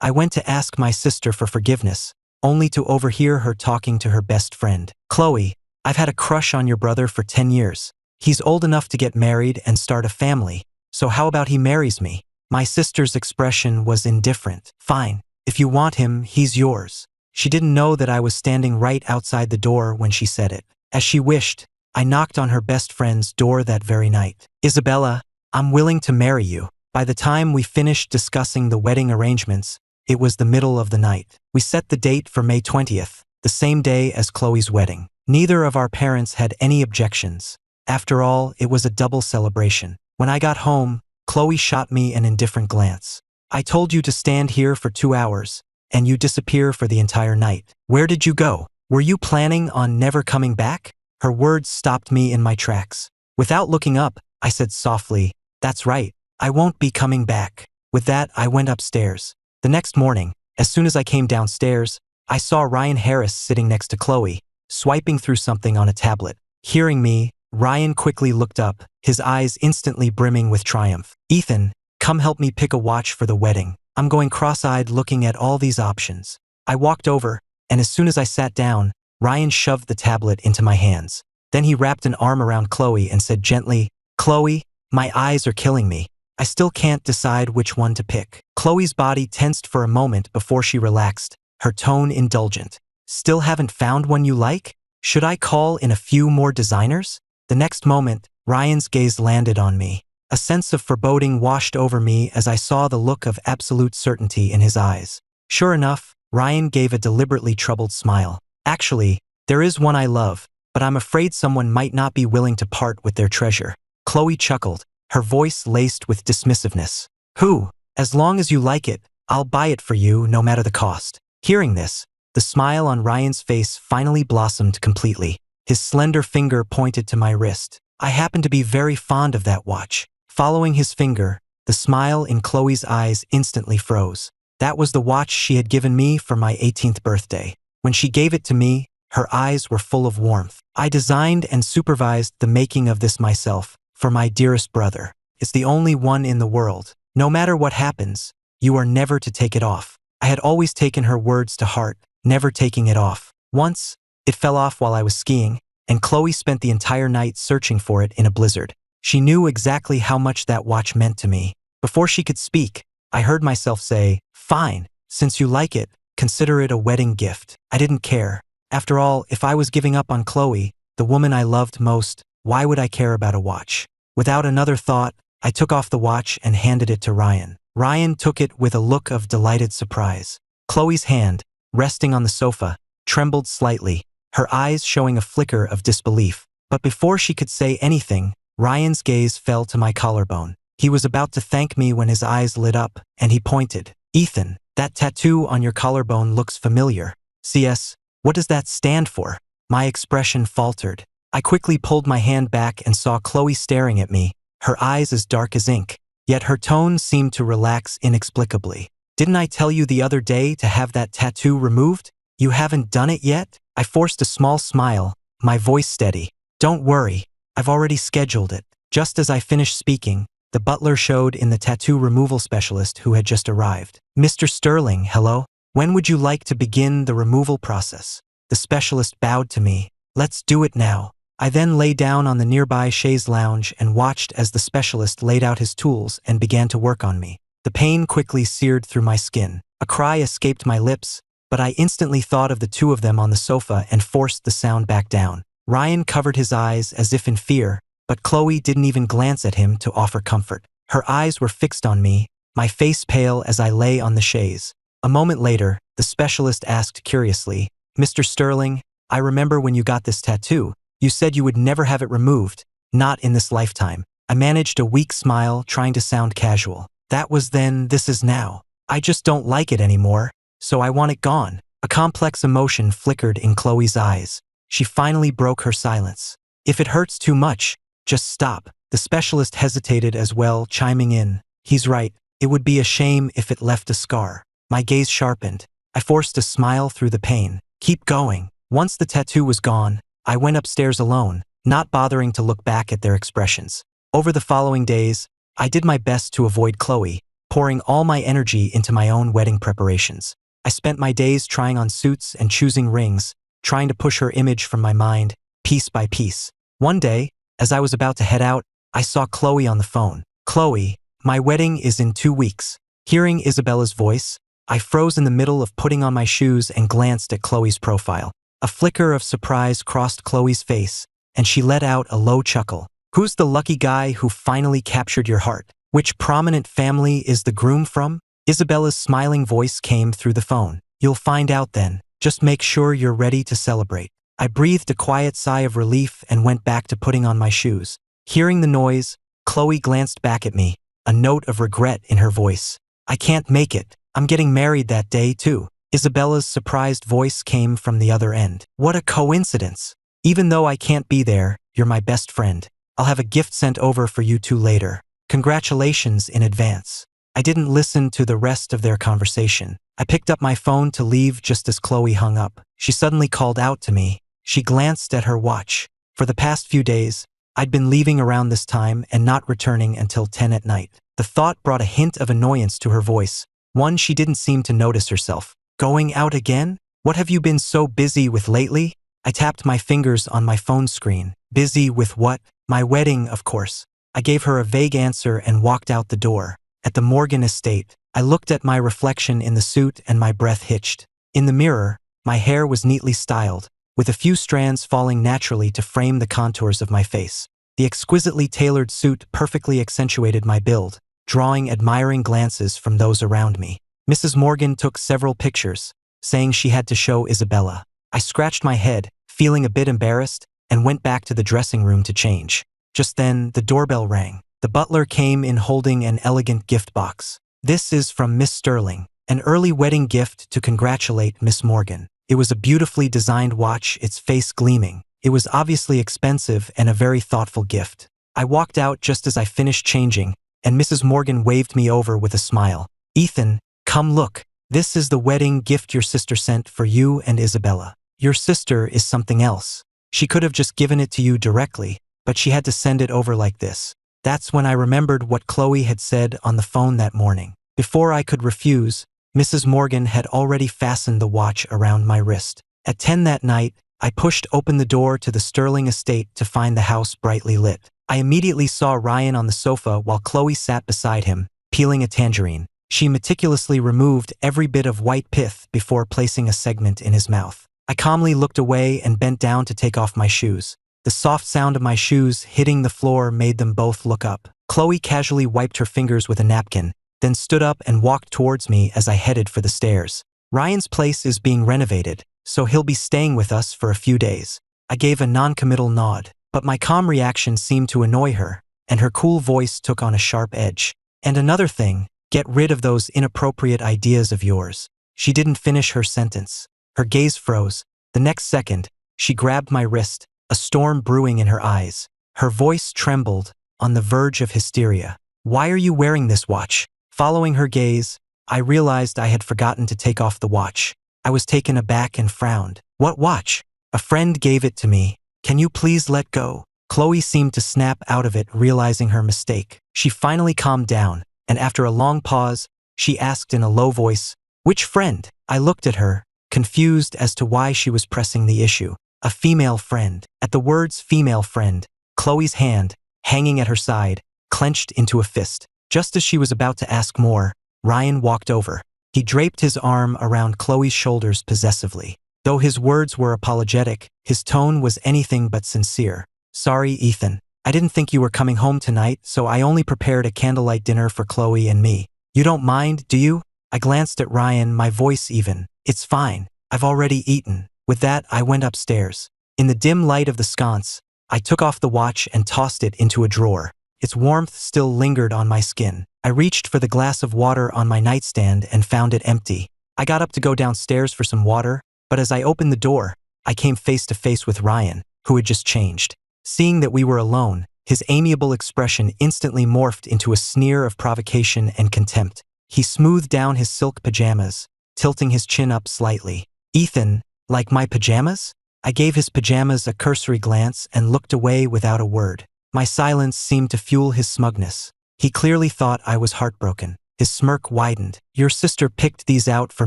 I went to ask my sister for forgiveness, only to overhear her talking to her best friend. Chloe, I've had a crush on your brother for 10 years. He's old enough to get married and start a family, so how about he marries me? My sister's expression was indifferent. Fine, if you want him, he's yours. She didn't know that I was standing right outside the door when she said it. As she wished, I knocked on her best friend's door that very night. Isabella, I'm willing to marry you. By the time we finished discussing the wedding arrangements, it was the middle of the night. We set the date for May 20th, the same day as Chloe's wedding. Neither of our parents had any objections. After all, it was a double celebration. When I got home, Chloe shot me an indifferent glance. I told you to stand here for 2 hours, and you disappear for the entire night. Where did you go? Were you planning on never coming back? Her words stopped me in my tracks. Without looking up, I said softly, "That's right, I won't be coming back." With that, I went upstairs. The next morning, as soon as I came downstairs, I saw Ryan Harris sitting next to Chloe, swiping through something on a tablet. Hearing me, Ryan quickly looked up, his eyes instantly brimming with triumph. "Ethan, come help me pick a watch for the wedding. I'm going cross-eyed looking at all these options." I walked over, and as soon as I sat down, Ryan shoved the tablet into my hands. Then he wrapped an arm around Chloe and said gently, "Chloe, my eyes are killing me. I still can't decide which one to pick." Chloe's body tensed for a moment before she relaxed, her tone indulgent. "Still haven't found one you like? Should I call in a few more designers?" The next moment, Ryan's gaze landed on me. A sense of foreboding washed over me as I saw the look of absolute certainty in his eyes. Sure enough, Ryan gave a deliberately troubled smile. "Actually, there is one I love, but I'm afraid someone might not be willing to part with their treasure." Chloe chuckled, her voice laced with dismissiveness. "Who? As long as you like it, I'll buy it for you no matter the cost." Hearing this, the smile on Ryan's face finally blossomed completely. His slender finger pointed to my wrist. I happened to be very fond of that watch. Following his finger, the smile in Chloe's eyes instantly froze. That was the watch she had given me for my 18th birthday. When she gave it to me, her eyes were full of warmth. "I designed and supervised the making of this myself, for my dearest brother. It's the only one in the world. No matter what happens, you are never to take it off." I had always taken her words to heart, never taking it off. Once, it fell off while I was skiing, and Chloe spent the entire night searching for it in a blizzard. She knew exactly how much that watch meant to me. Before she could speak, I heard myself say, "Fine, since you like it, consider it a wedding gift." I didn't care. After all, if I was giving up on Chloe, the woman I loved most, why would I care about a watch? Without another thought, I took off the watch and handed it to Ryan. Ryan took it with a look of delighted surprise. Chloe's hand, resting on the sofa, trembled slightly, her eyes showing a flicker of disbelief. But before she could say anything, Ryan's gaze fell to my collarbone. He was about to thank me when his eyes lit up, and he pointed. "Ethan, that tattoo on your collarbone looks familiar. CS, what does that stand for?" My expression faltered. I quickly pulled my hand back and saw Chloe staring at me, her eyes as dark as ink. Yet her tone seemed to relax inexplicably. "Didn't I tell you the other day to have that tattoo removed? You haven't done it yet?" I forced a small smile, my voice steady. "Don't worry, I've already scheduled it." Just as I finished speaking, the butler showed in the tattoo removal specialist who had just arrived. "Mr. Sterling, hello. When would you like to begin the removal process?" The specialist bowed to me. "Let's do it now." I then lay down on the nearby chaise lounge and watched as the specialist laid out his tools and began to work on me. The pain quickly seared through my skin. A cry escaped my lips, but I instantly thought of the two of them on the sofa and forced the sound back down. Ryan covered his eyes as if in fear, but Chloe didn't even glance at him to offer comfort. Her eyes were fixed on me, my face pale as I lay on the chaise. A moment later, the specialist asked curiously, "Mr. Sterling, I remember when you got this tattoo. You said you would never have it removed, not in this lifetime." I managed a weak smile, trying to sound casual. "That was then, this is now. I just don't like it anymore, so I want it gone." A complex emotion flickered in Chloe's eyes. She finally broke her silence. "If it hurts too much, just stop." The specialist hesitated as well, chiming in. "He's right. It would be a shame if it left a scar." My gaze sharpened. I forced a smile through the pain. "Keep going." Once the tattoo was gone, I went upstairs alone, not bothering to look back at their expressions. Over the following days, I did my best to avoid Chloe, pouring all my energy into my own wedding preparations. I spent my days trying on suits and choosing rings, trying to push her image from my mind, piece by piece. One day, as I was about to head out, I saw Chloe on the phone. "Chloe, my wedding is in 2 weeks." Hearing Isabella's voice, I froze in the middle of putting on my shoes and glanced at Chloe's profile. A flicker of surprise crossed Chloe's face, and she let out a low chuckle. "Who's the lucky guy who finally captured your heart? Which prominent family is the groom from?" Isabella's smiling voice came through the phone. "You'll find out then. Just make sure you're ready to celebrate." I breathed a quiet sigh of relief and went back to putting on my shoes. Hearing the noise, Chloe glanced back at me, a note of regret in her voice. "I can't make it. I'm getting married that day, too." Isabella's surprised voice came from the other end. "What a coincidence. Even though I can't be there, you're my best friend. I'll have a gift sent over for you two later. Congratulations in advance." I didn't listen to the rest of their conversation. I picked up my phone to leave just as Chloe hung up. She suddenly called out to me. She glanced at her watch. For the past few days, I'd been leaving around this time and not returning until 10 at night. The thought brought a hint of annoyance to her voice, one she didn't seem to notice herself. "Going out again? What have you been so busy with lately?" I tapped my fingers on my phone screen. "Busy with what?" "My wedding, of course." I gave her a vague answer and walked out the door. At the Morgan estate, I looked at my reflection in the suit and my breath hitched. In the mirror, my hair was neatly styled, with a few strands falling naturally to frame the contours of my face. The exquisitely tailored suit perfectly accentuated my build, drawing admiring glances from those around me. Mrs. Morgan took several pictures, saying she had to show Isabella. I scratched my head, feeling a bit embarrassed, and went back to the dressing room to change. Just then, the doorbell rang. The butler came in holding an elegant gift box. "This is from Miss Sterling, an early wedding gift to congratulate Miss Morgan." It was a beautifully designed watch, its face gleaming. It was obviously expensive and a very thoughtful gift. I walked out just as I finished changing, and Mrs. Morgan waved me over with a smile. "Ethan, come look. This is the wedding gift your sister sent for you and Isabella. Your sister is something else. She could have just given it to you directly, but she had to send it over like this." That's when I remembered what Chloe had said on the phone that morning. Before I could refuse, Mrs. Morgan had already fastened the watch around my wrist. At 10 that night, I pushed open the door to the Sterling estate to find the house brightly lit. I immediately saw Ryan on the sofa while Chloe sat beside him, peeling a tangerine. She meticulously removed every bit of white pith before placing a segment in his mouth. I calmly looked away and bent down to take off my shoes. The soft sound of my shoes hitting the floor made them both look up. Chloe casually wiped her fingers with a napkin, then stood up and walked towards me as I headed for the stairs. "Ryan's place is being renovated, so he'll be staying with us for a few days." I gave a non-committal nod, but my calm reaction seemed to annoy her, and her cool voice took on a sharp edge. "And another thing, get rid of those inappropriate ideas of yours." She didn't finish her sentence. Her gaze froze. The next second, she grabbed my wrist, a storm brewing in her eyes. Her voice trembled, on the verge of hysteria. "Why are you wearing this watch?" Following her gaze, I realized I had forgotten to take off the watch. I was taken aback and frowned. "What watch?" "A friend gave it to me. Can you please let go?" Chloe seemed to snap out of it, realizing her mistake. She finally calmed down, and after a long pause, she asked in a low voice, "Which friend?" I looked at her, confused as to why she was pressing the issue. "A female friend." At the words female friend, Chloe's hand, hanging at her side, clenched into a fist. Just as she was about to ask more, Ryan walked over. He draped his arm around Chloe's shoulders possessively. Though his words were apologetic, his tone was anything but sincere. "Sorry, Ethan. I didn't think you were coming home tonight, so I only prepared a candlelight dinner for Chloe and me. You don't mind, do you?" I glanced at Ryan, my voice even. "It's fine. I've already eaten." With that, I went upstairs. In the dim light of the sconce, I took off the watch and tossed it into a drawer. Its warmth still lingered on my skin. I reached for the glass of water on my nightstand and found it empty. I got up to go downstairs for some water, but as I opened the door, I came face to face with Ryan, who had just changed. Seeing that we were alone, his amiable expression instantly morphed into a sneer of provocation and contempt. He smoothed down his silk pajamas, tilting his chin up slightly. "Ethan, like my pajamas?" I gave his pajamas a cursory glance and looked away without a word. My silence seemed to fuel his smugness. He clearly thought I was heartbroken. His smirk widened. Your sister picked these out for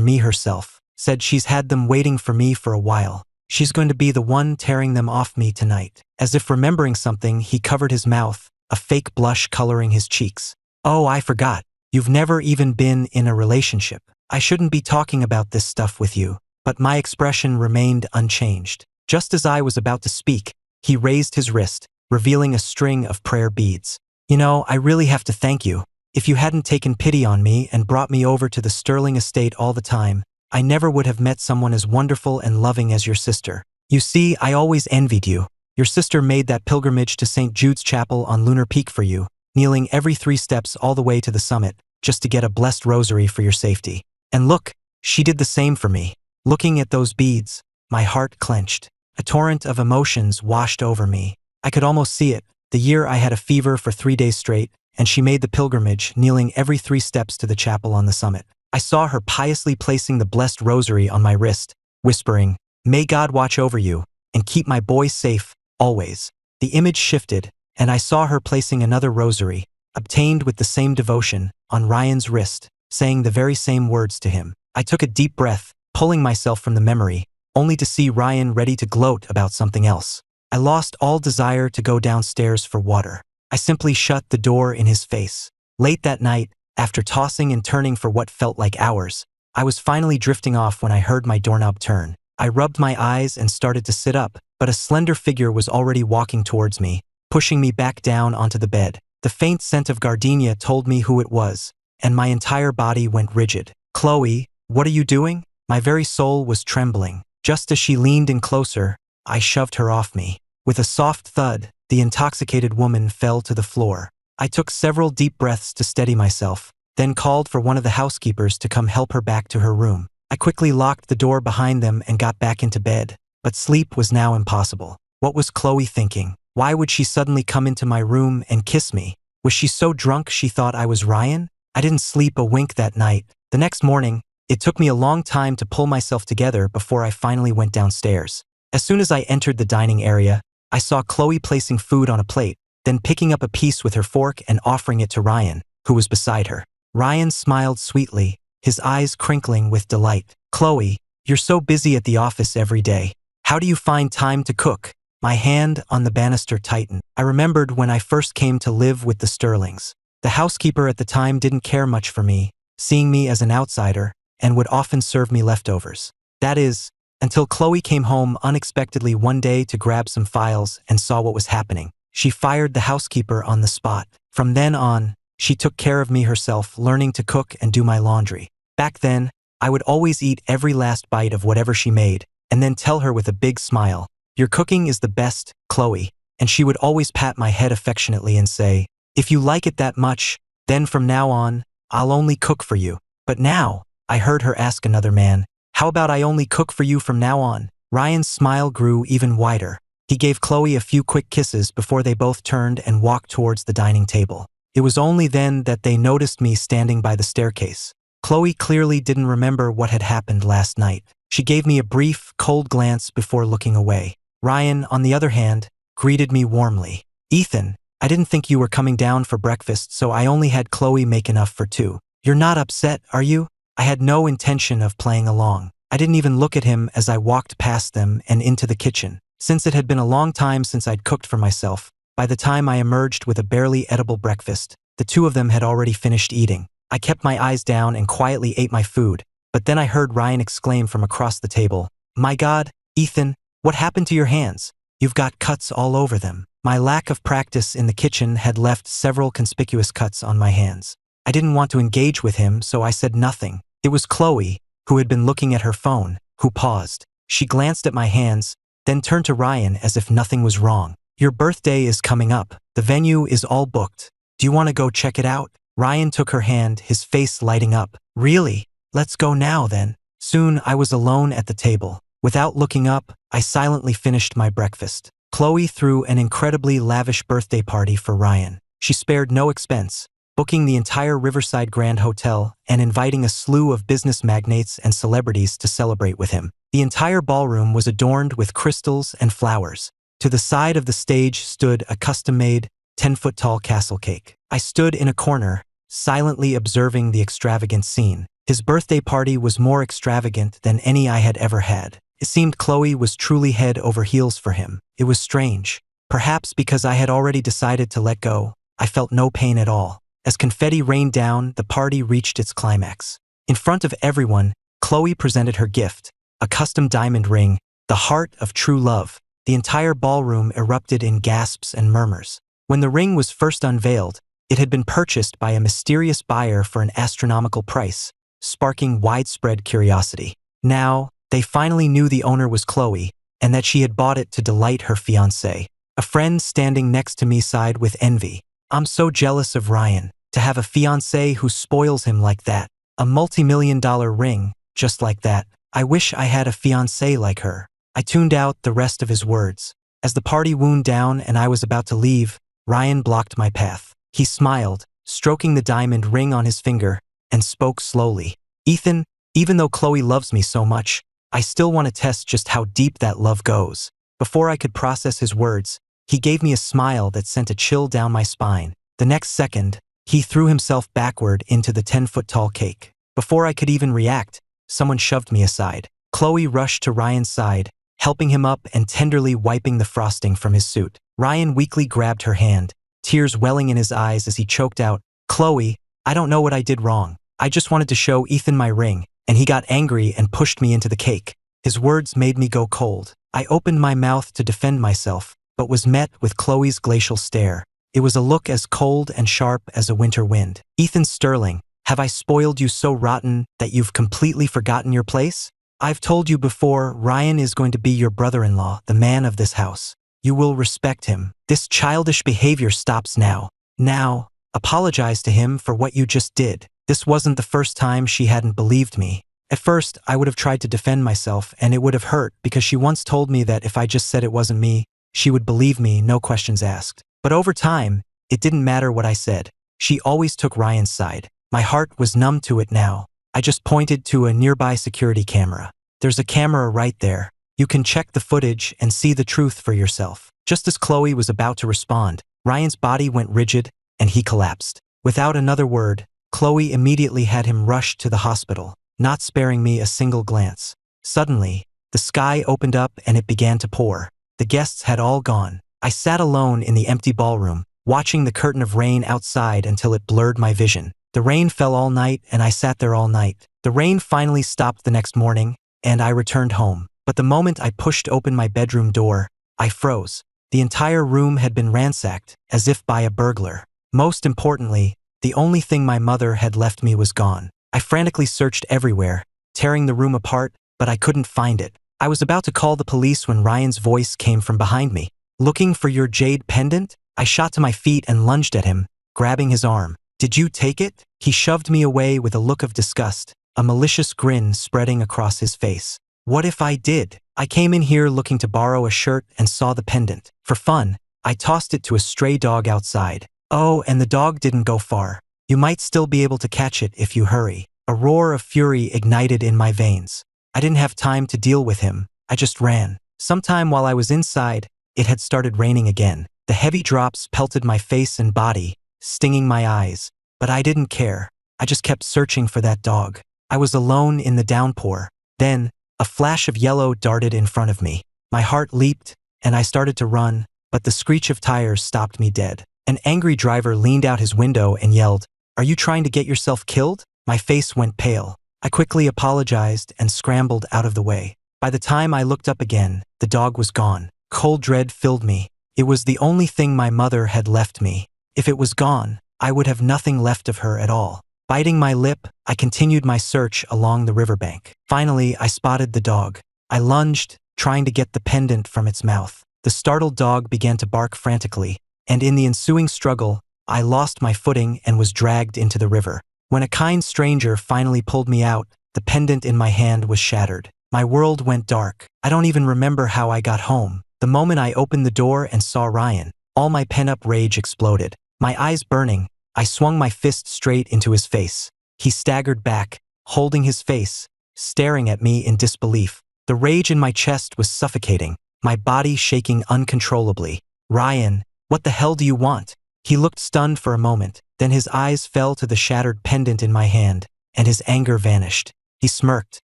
me herself. Said she's had them waiting for me for a while. She's going to be the one tearing them off me tonight. As if remembering something, he covered his mouth, a fake blush coloring his cheeks. Oh, I forgot. You've never even been in a relationship. I shouldn't be talking about this stuff with you. But my expression remained unchanged. Just as I was about to speak, he raised his wrist, revealing a string of prayer beads. You know, I really have to thank you. If you hadn't taken pity on me and brought me over to the Sterling estate all the time, I never would have met someone as wonderful and loving as your sister. You see, I always envied you. Your sister made that pilgrimage to St. Jude's Chapel on Lunar Peak for you, kneeling every 3 steps all the way to the summit, just to get a blessed rosary for your safety. And look, she did the same for me. Looking at those beads, my heart clenched. A torrent of emotions washed over me. I could almost see it, the year I had a fever for 3 days straight, and she made the pilgrimage, kneeling every 3 steps to the chapel on the summit. I saw her piously placing the blessed rosary on my wrist, whispering, "May God watch over you, and keep my boy safe, always." The image shifted, and I saw her placing another rosary, obtained with the same devotion, on Ryan's wrist, saying the very same words to him. I took a deep breath, pulling myself from the memory, only to see Ryan ready to gloat about something else. I lost all desire to go downstairs for water. I simply shut the door in his face. Late that night, after tossing and turning for what felt like hours, I was finally drifting off when I heard my doorknob turn. I rubbed my eyes and started to sit up, but a slender figure was already walking towards me, pushing me back down onto the bed. The faint scent of gardenia told me who it was, and my entire body went rigid. "Chloe, what are you doing?" My very soul was trembling. Just as she leaned in closer, I shoved her off me. With a soft thud, the intoxicated woman fell to the floor. I took several deep breaths to steady myself, then called for one of the housekeepers to come help her back to her room. I quickly locked the door behind them and got back into bed, but sleep was now impossible. What was Chloe thinking? Why would she suddenly come into my room and kiss me? Was she so drunk she thought I was Ryan? I didn't sleep a wink that night. The next morning, it took me a long time to pull myself together before I finally went downstairs. As soon as I entered the dining area, I saw Chloe placing food on a plate, then picking up a piece with her fork and offering it to Ryan, who was beside her. Ryan smiled sweetly, his eyes crinkling with delight. "Chloe, you're so busy at the office every day. How do you find time to cook?" My hand on the banister tightened. I remembered when I first came to live with the Sterlings. The housekeeper at the time didn't care much for me, seeing me as an outsider, and would often serve me leftovers. That is, until Chloe came home unexpectedly one day to grab some files and saw what was happening. She fired the housekeeper on the spot. From then on, she took care of me herself, learning to cook and do my laundry. Back then, I would always eat every last bite of whatever she made, and then tell her with a big smile, "Your cooking is the best, Chloe," and she would always pat my head affectionately and say, "If you like it that much, then from now on, I'll only cook for you." But now, I heard her ask another man, "How about I only cook for you from now on?" Ryan's smile grew even wider. He gave Chloe a few quick kisses before they both turned and walked towards the dining table. It was only then that they noticed me standing by the staircase. Chloe clearly didn't remember what had happened last night. She gave me a brief, cold glance before looking away. Ryan, on the other hand, greeted me warmly. "Ethan, I didn't think you were coming down for breakfast, so I only had Chloe make enough for 2. You're not upset, are you?" I had no intention of playing along. I didn't even look at him as I walked past them and into the kitchen. Since it had been a long time since I'd cooked for myself, by the time I emerged with a barely edible breakfast, the two of them had already finished eating. I kept my eyes down and quietly ate my food, but then I heard Ryan exclaim from across the table, "My God, Ethan, what happened to your hands? You've got cuts all over them." My lack of practice in the kitchen had left several conspicuous cuts on my hands. I didn't want to engage with him, so I said nothing. It was Chloe, who had been looking at her phone, who paused. She glanced at my hands, then turned to Ryan as if nothing was wrong. "Your birthday is coming up. The venue is all booked. Do you want to go check it out?" Ryan took her hand, his face lighting up. "Really? Let's go now then." Soon I was alone at the table. Without looking up, I silently finished my breakfast. Chloe threw an incredibly lavish birthday party for Ryan. She spared no expense, booking the entire Riverside Grand Hotel and inviting a slew of business magnates and celebrities to celebrate with him. The entire ballroom was adorned with crystals and flowers. To the side of the stage stood a custom-made, 10-foot-tall castle cake. I stood in a corner, silently observing the extravagant scene. His birthday party was more extravagant than any I had ever had. It seemed Chloe was truly head over heels for him. It was strange. Perhaps because I had already decided to let go, I felt no pain at all. As confetti rained down, the party reached its climax. In front of everyone, Chloe presented her gift, a custom diamond ring, the heart of true love. The entire ballroom erupted in gasps and murmurs. When the ring was first unveiled, it had been purchased by a mysterious buyer for an astronomical price, sparking widespread curiosity. Now, they finally knew the owner was Chloe, and that she had bought it to delight her fiancé. A friend standing next to me sighed with envy. I'm so jealous of Ryan, to have a fiancé who spoils him like that. A multi-million-dollar ring, just like that. I wish I had a fiancé like her. I tuned out the rest of his words. As the party wound down and I was about to leave, Ryan blocked my path. He smiled, stroking the diamond ring on his finger, and spoke slowly. Ethan, even though Chloe loves me so much, I still want to test just how deep that love goes. Before I could process his words, he gave me a smile that sent a chill down my spine. The next second, he threw himself backward into the 10-foot-tall cake. Before I could even react, someone shoved me aside. Chloe rushed to Ryan's side, helping him up and tenderly wiping the frosting from his suit. Ryan weakly grabbed her hand, tears welling in his eyes as he choked out, "Chloe, I don't know what I did wrong. I just wanted to show Ethan my ring," and he got angry and pushed me into the cake. His words made me go cold. I opened my mouth to defend myself, but was met with Chloe's glacial stare. It was a look as cold and sharp as a winter wind. "Ethan Sterling, have I spoiled you so rotten that you've completely forgotten your place? I've told you before, Ryan is going to be your brother-in-law, the man of this house. You will respect him. This childish behavior stops now. Now, apologize to him for what you just did." This wasn't the first time she hadn't believed me. At first, I would have tried to defend myself, and it would have hurt because she once told me that if I just said it wasn't me, she would believe me, no questions asked. But over time, it didn't matter what I said. She always took Ryan's side. My heart was numb to it now. I just pointed to a nearby security camera. "There's a camera right there. You can check the footage and see the truth for yourself." Just as Chloe was about to respond, Ryan's body went rigid and he collapsed. Without another word, Chloe immediately had him rushed to the hospital, not sparing me a single glance. Suddenly, the sky opened up and it began to pour. The guests had all gone. I sat alone in the empty ballroom, watching the curtain of rain outside until it blurred my vision. The rain fell all night and I sat there all night. The rain finally stopped the next morning, and I returned home. But the moment I pushed open my bedroom door, I froze. The entire room had been ransacked, as if by a burglar. Most importantly, the only thing my mother had left me was gone. I frantically searched everywhere, tearing the room apart, but I couldn't find it. I was about to call the police when Ryan's voice came from behind me. "Looking for your jade pendant?" I shot to my feet and lunged at him, grabbing his arm. "Did you take it?" He shoved me away with a look of disgust, a malicious grin spreading across his face. "What if I did? I came in here looking to borrow a shirt and saw the pendant. For fun, I tossed it to a stray dog outside. Oh, and the dog didn't go far. You might still be able to catch it if you hurry." A roar of fury ignited in my veins. I didn't have time to deal with him. I just ran. Sometime while I was inside, it had started raining again. The heavy drops pelted my face and body, stinging my eyes. But I didn't care. I just kept searching for that dog. I was alone in the downpour. Then, a flash of yellow darted in front of me. My heart leaped, and I started to run, but the screech of tires stopped me dead. An angry driver leaned out his window and yelled, "Are you trying to get yourself killed?" My face went pale. I quickly apologized and scrambled out of the way. By the time I looked up again, the dog was gone. Cold dread filled me. It was the only thing my mother had left me. If it was gone, I would have nothing left of her at all. Biting my lip, I continued my search along the riverbank. Finally, I spotted the dog. I lunged, trying to get the pendant from its mouth. The startled dog began to bark frantically, and in the ensuing struggle, I lost my footing and was dragged into the river. When a kind stranger finally pulled me out, the pendant in my hand was shattered. My world went dark. I don't even remember how I got home. The moment I opened the door and saw Ryan, all my pent-up rage exploded. My eyes burning, I swung my fist straight into his face. He staggered back, holding his face, staring at me in disbelief. The rage in my chest was suffocating, my body shaking uncontrollably. "Ryan, what the hell do you want?" He looked stunned for a moment, then his eyes fell to the shattered pendant in my hand, and his anger vanished. He smirked.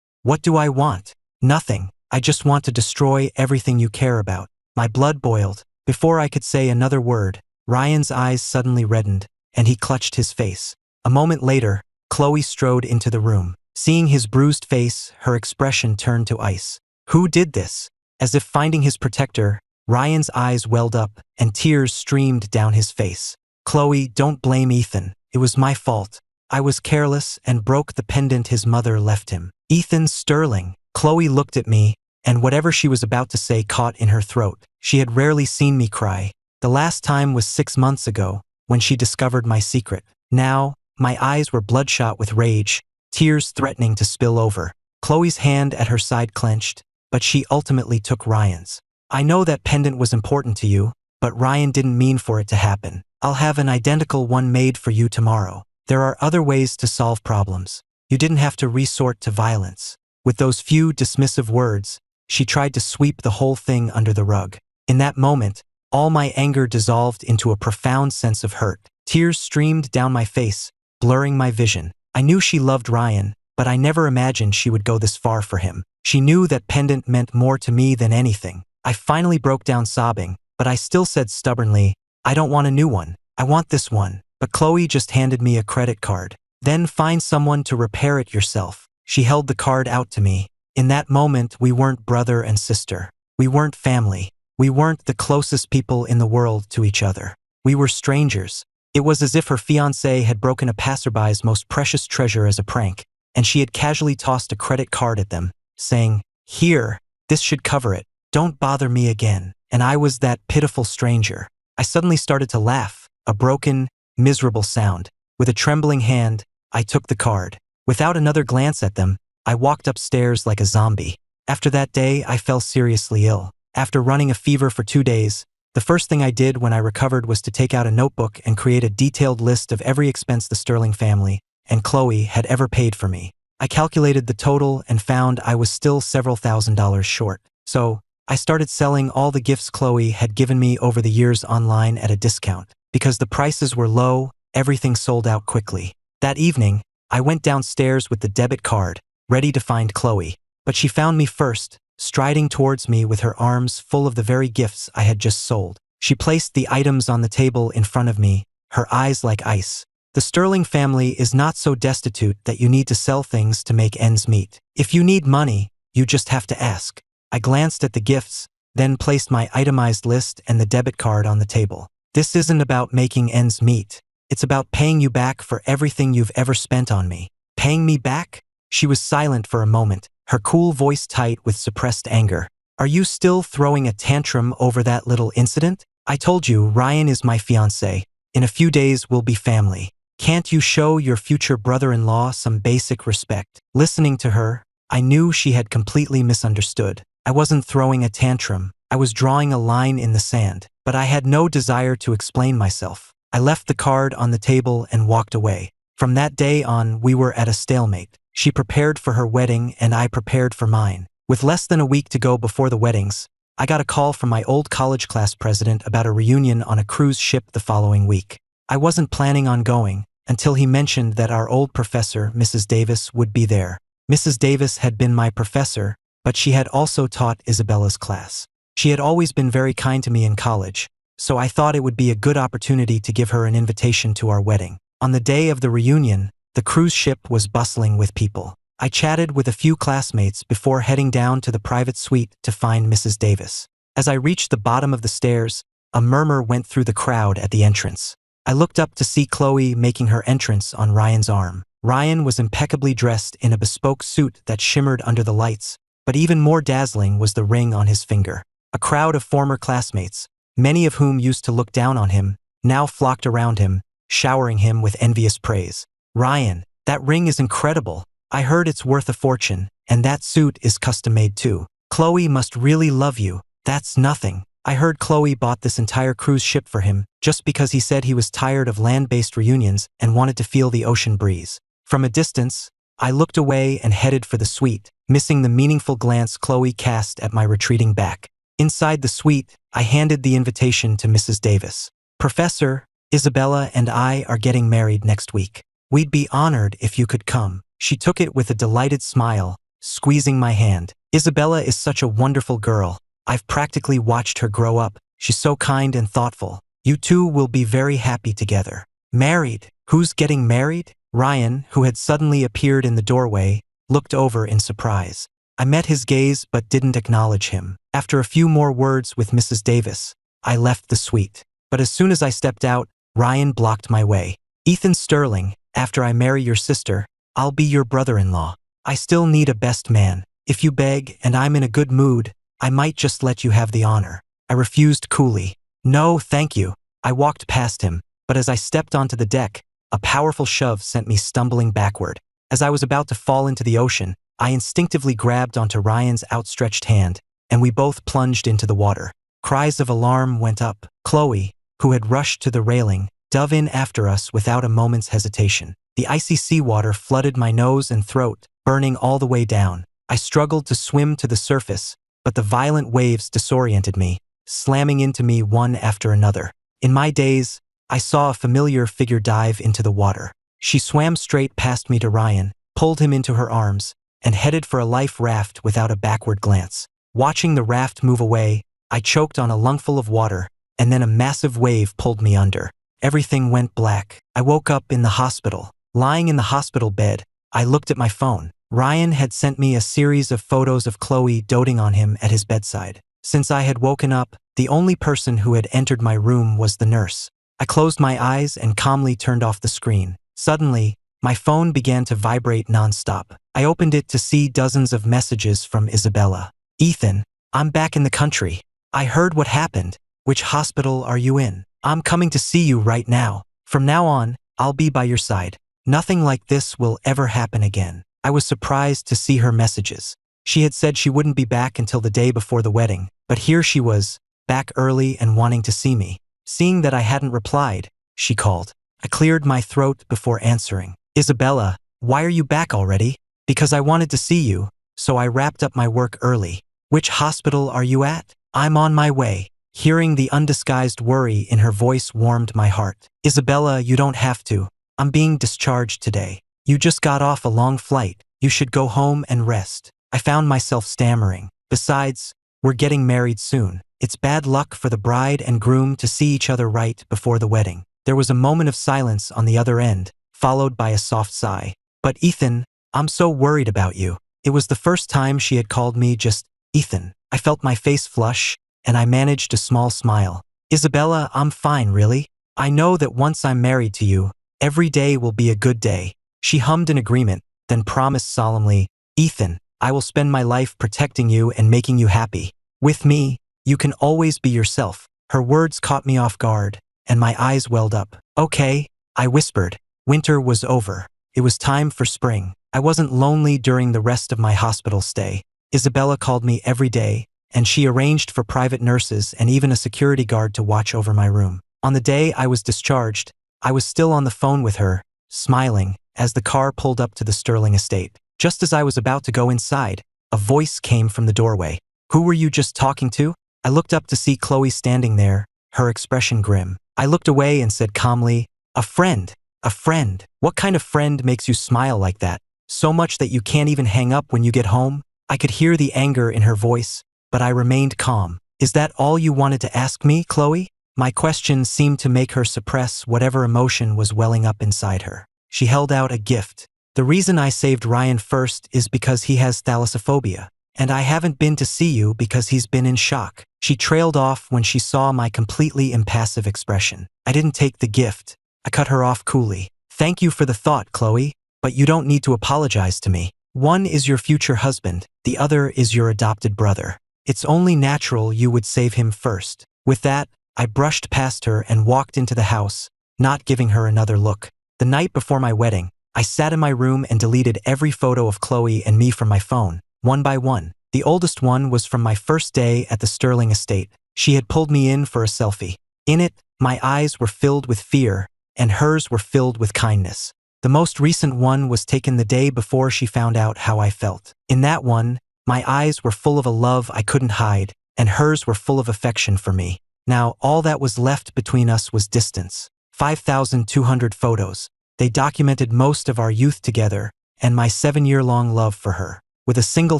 What do I want? Nothing. I just want to destroy everything you care about. My blood boiled. Before I could say another word, Ryan's eyes suddenly reddened, and he clutched his face. A moment later, Chloe strode into the room. Seeing his bruised face, her expression turned to ice. Who did this? As if finding his protector, Ryan's eyes welled up, and tears streamed down his face. Chloe, don't blame Ethan. It was my fault. I was careless and broke the pendant his mother left him. Ethan Sterling. Chloe looked at me, and whatever she was about to say caught in her throat. She had rarely seen me cry. The last time was 6 months ago, when she discovered my secret. Now, my eyes were bloodshot with rage, tears threatening to spill over. Chloe's hand at her side clenched, but she ultimately took Ryan's. I know that pendant was important to you, but Ryan didn't mean for it to happen. I'll have an identical one made for you tomorrow. There are other ways to solve problems. You didn't have to resort to violence. With those few dismissive words, she tried to sweep the whole thing under the rug. In that moment, all my anger dissolved into a profound sense of hurt. Tears streamed down my face, blurring my vision. I knew she loved Ryan, but I never imagined she would go this far for him. She knew that pendant meant more to me than anything. I finally broke down sobbing, but I still said stubbornly, I don't want a new one. I want this one. But Chloe just handed me a credit card. Then find someone to repair it yourself. She held the card out to me. In that moment, we weren't brother and sister. We weren't family. We weren't the closest people in the world to each other. We were strangers. It was as if her fiancé had broken a passerby's most precious treasure as a prank, and she had casually tossed a credit card at them, saying, Here, this should cover it. Don't bother me again. And I was that pitiful stranger. I suddenly started to laugh, a broken, miserable sound. With a trembling hand, I took the card. Without another glance at them, I walked upstairs like a zombie. After that day, I fell seriously ill. After running a fever for 2 days, the first thing I did when I recovered was to take out a notebook and create a detailed list of every expense the Sterling family and Chloe had ever paid for me. I calculated the total and found I was still several $1,000s short. So, I started selling all the gifts Chloe had given me over the years online at a discount. Because the prices were low, everything sold out quickly. That evening, I went downstairs with the debit card, ready to find Chloe. But she found me first, striding towards me with her arms full of the very gifts I had just sold. She placed the items on the table in front of me, her eyes like ice. The Sterling family is not so destitute that you need to sell things to make ends meet. If you need money, you just have to ask. I glanced at the gifts, then placed my itemized list and the debit card on the table. This isn't about making ends meet. It's about paying you back for everything you've ever spent on me. Paying me back? She was silent for a moment, her cool voice tight with suppressed anger. Are you still throwing a tantrum over that little incident? I told you, Ryan is my fiancé. In a few days, we'll be family. Can't you show your future brother-in-law some basic respect? Listening to her, I knew she had completely misunderstood. I wasn't throwing a tantrum. I was drawing a line in the sand, but I had no desire to explain myself. I left the card on the table and walked away. From that day on, we were at a stalemate. She prepared for her wedding and I prepared for mine. With less than a week to go before the weddings, I got a call from my old college class president about a reunion on a cruise ship the following week. I wasn't planning on going until he mentioned that our old professor, Mrs. Davis, would be there. Mrs. Davis had been my professor, but she had also taught Isabella's class. She had always been very kind to me in college, so I thought it would be a good opportunity to give her an invitation to our wedding. On the day of the reunion, the cruise ship was bustling with people. I chatted with a few classmates before heading down to the private suite to find Mrs. Davis. As I reached the bottom of the stairs, a murmur went through the crowd at the entrance. I looked up to see Chloe making her entrance on Ryan's arm. Ryan was impeccably dressed in a bespoke suit that shimmered under the lights, but even more dazzling was the ring on his finger. A crowd of former classmates, many of whom used to look down on him, now flocked around him, showering him with envious praise. Ryan, that ring is incredible. I heard it's worth a fortune, and that suit is custom-made too. Chloe must really love you. That's nothing. I heard Chloe bought this entire cruise ship for him, just because he said he was tired of land-based reunions and wanted to feel the ocean breeze. From a distance, I looked away and headed for the suite, missing the meaningful glance Chloe cast at my retreating back. Inside the suite, I handed the invitation to Mrs. Davis. Professor, Isabella and I are getting married next week. We'd be honored if you could come." She took it with a delighted smile, squeezing my hand. "Isabella is such a wonderful girl. I've practically watched her grow up. She's so kind and thoughtful. You two will be very happy together." "Married? Who's getting married?" Ryan, who had suddenly appeared in the doorway, looked over in surprise. I met his gaze but didn't acknowledge him. After a few more words with Mrs. Davis, I left the suite. But as soon as I stepped out, Ryan blocked my way. "Ethan Sterling, after I marry your sister, I'll be your brother-in-law. I still need a best man. If you beg and I'm in a good mood, I might just let you have the honor." I refused coolly. "No, thank you." I walked past him, but as I stepped onto the deck, a powerful shove sent me stumbling backward. As I was about to fall into the ocean, I instinctively grabbed onto Ryan's outstretched hand, and we both plunged into the water. Cries of alarm went up. Chloe, who had rushed to the railing, dove in after us without a moment's hesitation. The icy seawater flooded my nose and throat, burning all the way down. I struggled to swim to the surface, but the violent waves disoriented me, slamming into me one after another. In my daze, I saw a familiar figure dive into the water. She swam straight past me to Ryan, pulled him into her arms, and headed for a life raft without a backward glance. Watching the raft move away, I choked on a lungful of water, and then a massive wave pulled me under. Everything went black. I woke up in the hospital. Lying in the hospital bed, I looked at my phone. Ryan had sent me a series of photos of Chloe doting on him at his bedside. Since I had woken up, the only person who had entered my room was the nurse. I closed my eyes and calmly turned off the screen. Suddenly, my phone began to vibrate nonstop. I opened it to see dozens of messages from Isabella. "Ethan, I'm back in the country. I heard what happened. Which hospital are you in? I'm coming to see you right now. From now on, I'll be by your side. Nothing like this will ever happen again." I was surprised to see her messages. She had said she wouldn't be back until the day before the wedding, but here she was, back early and wanting to see me. Seeing that I hadn't replied, she called. I cleared my throat before answering. "Isabella, why are you back already?" "Because I wanted to see you, so I wrapped up my work early." "Which hospital are you at?" "I'm on my way." Hearing the undisguised worry in her voice warmed my heart. "Isabella, you don't have to. I'm being discharged today. You just got off a long flight. You should go home and rest." I found myself stammering. "Besides, we're getting married soon. It's bad luck for the bride and groom to see each other right before the wedding." There was a moment of silence on the other end, followed by a soft sigh. "But Ethan, I'm so worried about you." It was the first time she had called me just Ethan. I felt my face flush, and I managed a small smile. "Isabella, I'm fine, really. I know that once I'm married to you, every day will be a good day." She hummed in agreement, then promised solemnly, "Ethan, I will spend my life protecting you and making you happy. With me, you can always be yourself." Her words caught me off guard, and my eyes welled up. "Okay," I whispered. Winter was over. It was time for spring. I wasn't lonely during the rest of my hospital stay. Isabella called me every day, and she arranged for private nurses and even a security guard to watch over my room. On the day I was discharged, I was still on the phone with her, smiling, as the car pulled up to the Sterling estate. Just as I was about to go inside, a voice came from the doorway. "Who were you just talking to?" I looked up to see Chloe standing there, her expression grim. I looked away and said calmly, "A friend. A friend. What kind of friend makes you smile like that? So much that you can't even hang up when you get home?" I could hear the anger in her voice, but I remained calm. "Is that all you wanted to ask me, Chloe?" My question seemed to make her suppress whatever emotion was welling up inside her. She held out a gift. "The reason I saved Ryan first is because he has thalassophobia, and I haven't been to see you because he's been in shock." She trailed off when she saw my completely impassive expression. I didn't take the gift. I cut her off coolly. "Thank you for the thought, Chloe, but you don't need to apologize to me. One is your future husband, the other is your adopted brother. It's only natural you would save him first." With that, I brushed past her and walked into the house, not giving her another look. The night before my wedding, I sat in my room and deleted every photo of Chloe and me from my phone, one by one. The oldest one was from my first day at the Sterling estate. She had pulled me in for a selfie. In it, my eyes were filled with fear, and hers were filled with kindness. The most recent one was taken the day before she found out how I felt. In that one, my eyes were full of a love I couldn't hide, and hers were full of affection for me. Now, all that was left between us was distance. 5,200 photos. They documented most of our youth together and my 7-year-long love for her. With a single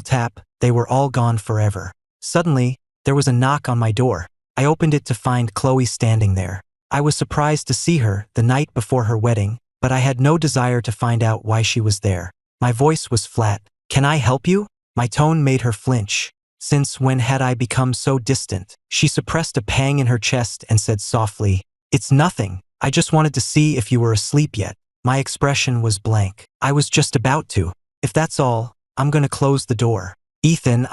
tap, they were all gone forever. Suddenly, there was a knock on my door. I opened it to find Chloe standing there. I was surprised to see her the night before her wedding, but I had no desire to find out why she was there. My voice was flat. "Can I help you?" My tone made her flinch. Since when had I become so distant? She suppressed a pang in her chest and said softly, "It's nothing. I just wanted to see if you were asleep yet." My expression was blank. "I was just about to. If that's all, I'm gonna close the door." "Ethan,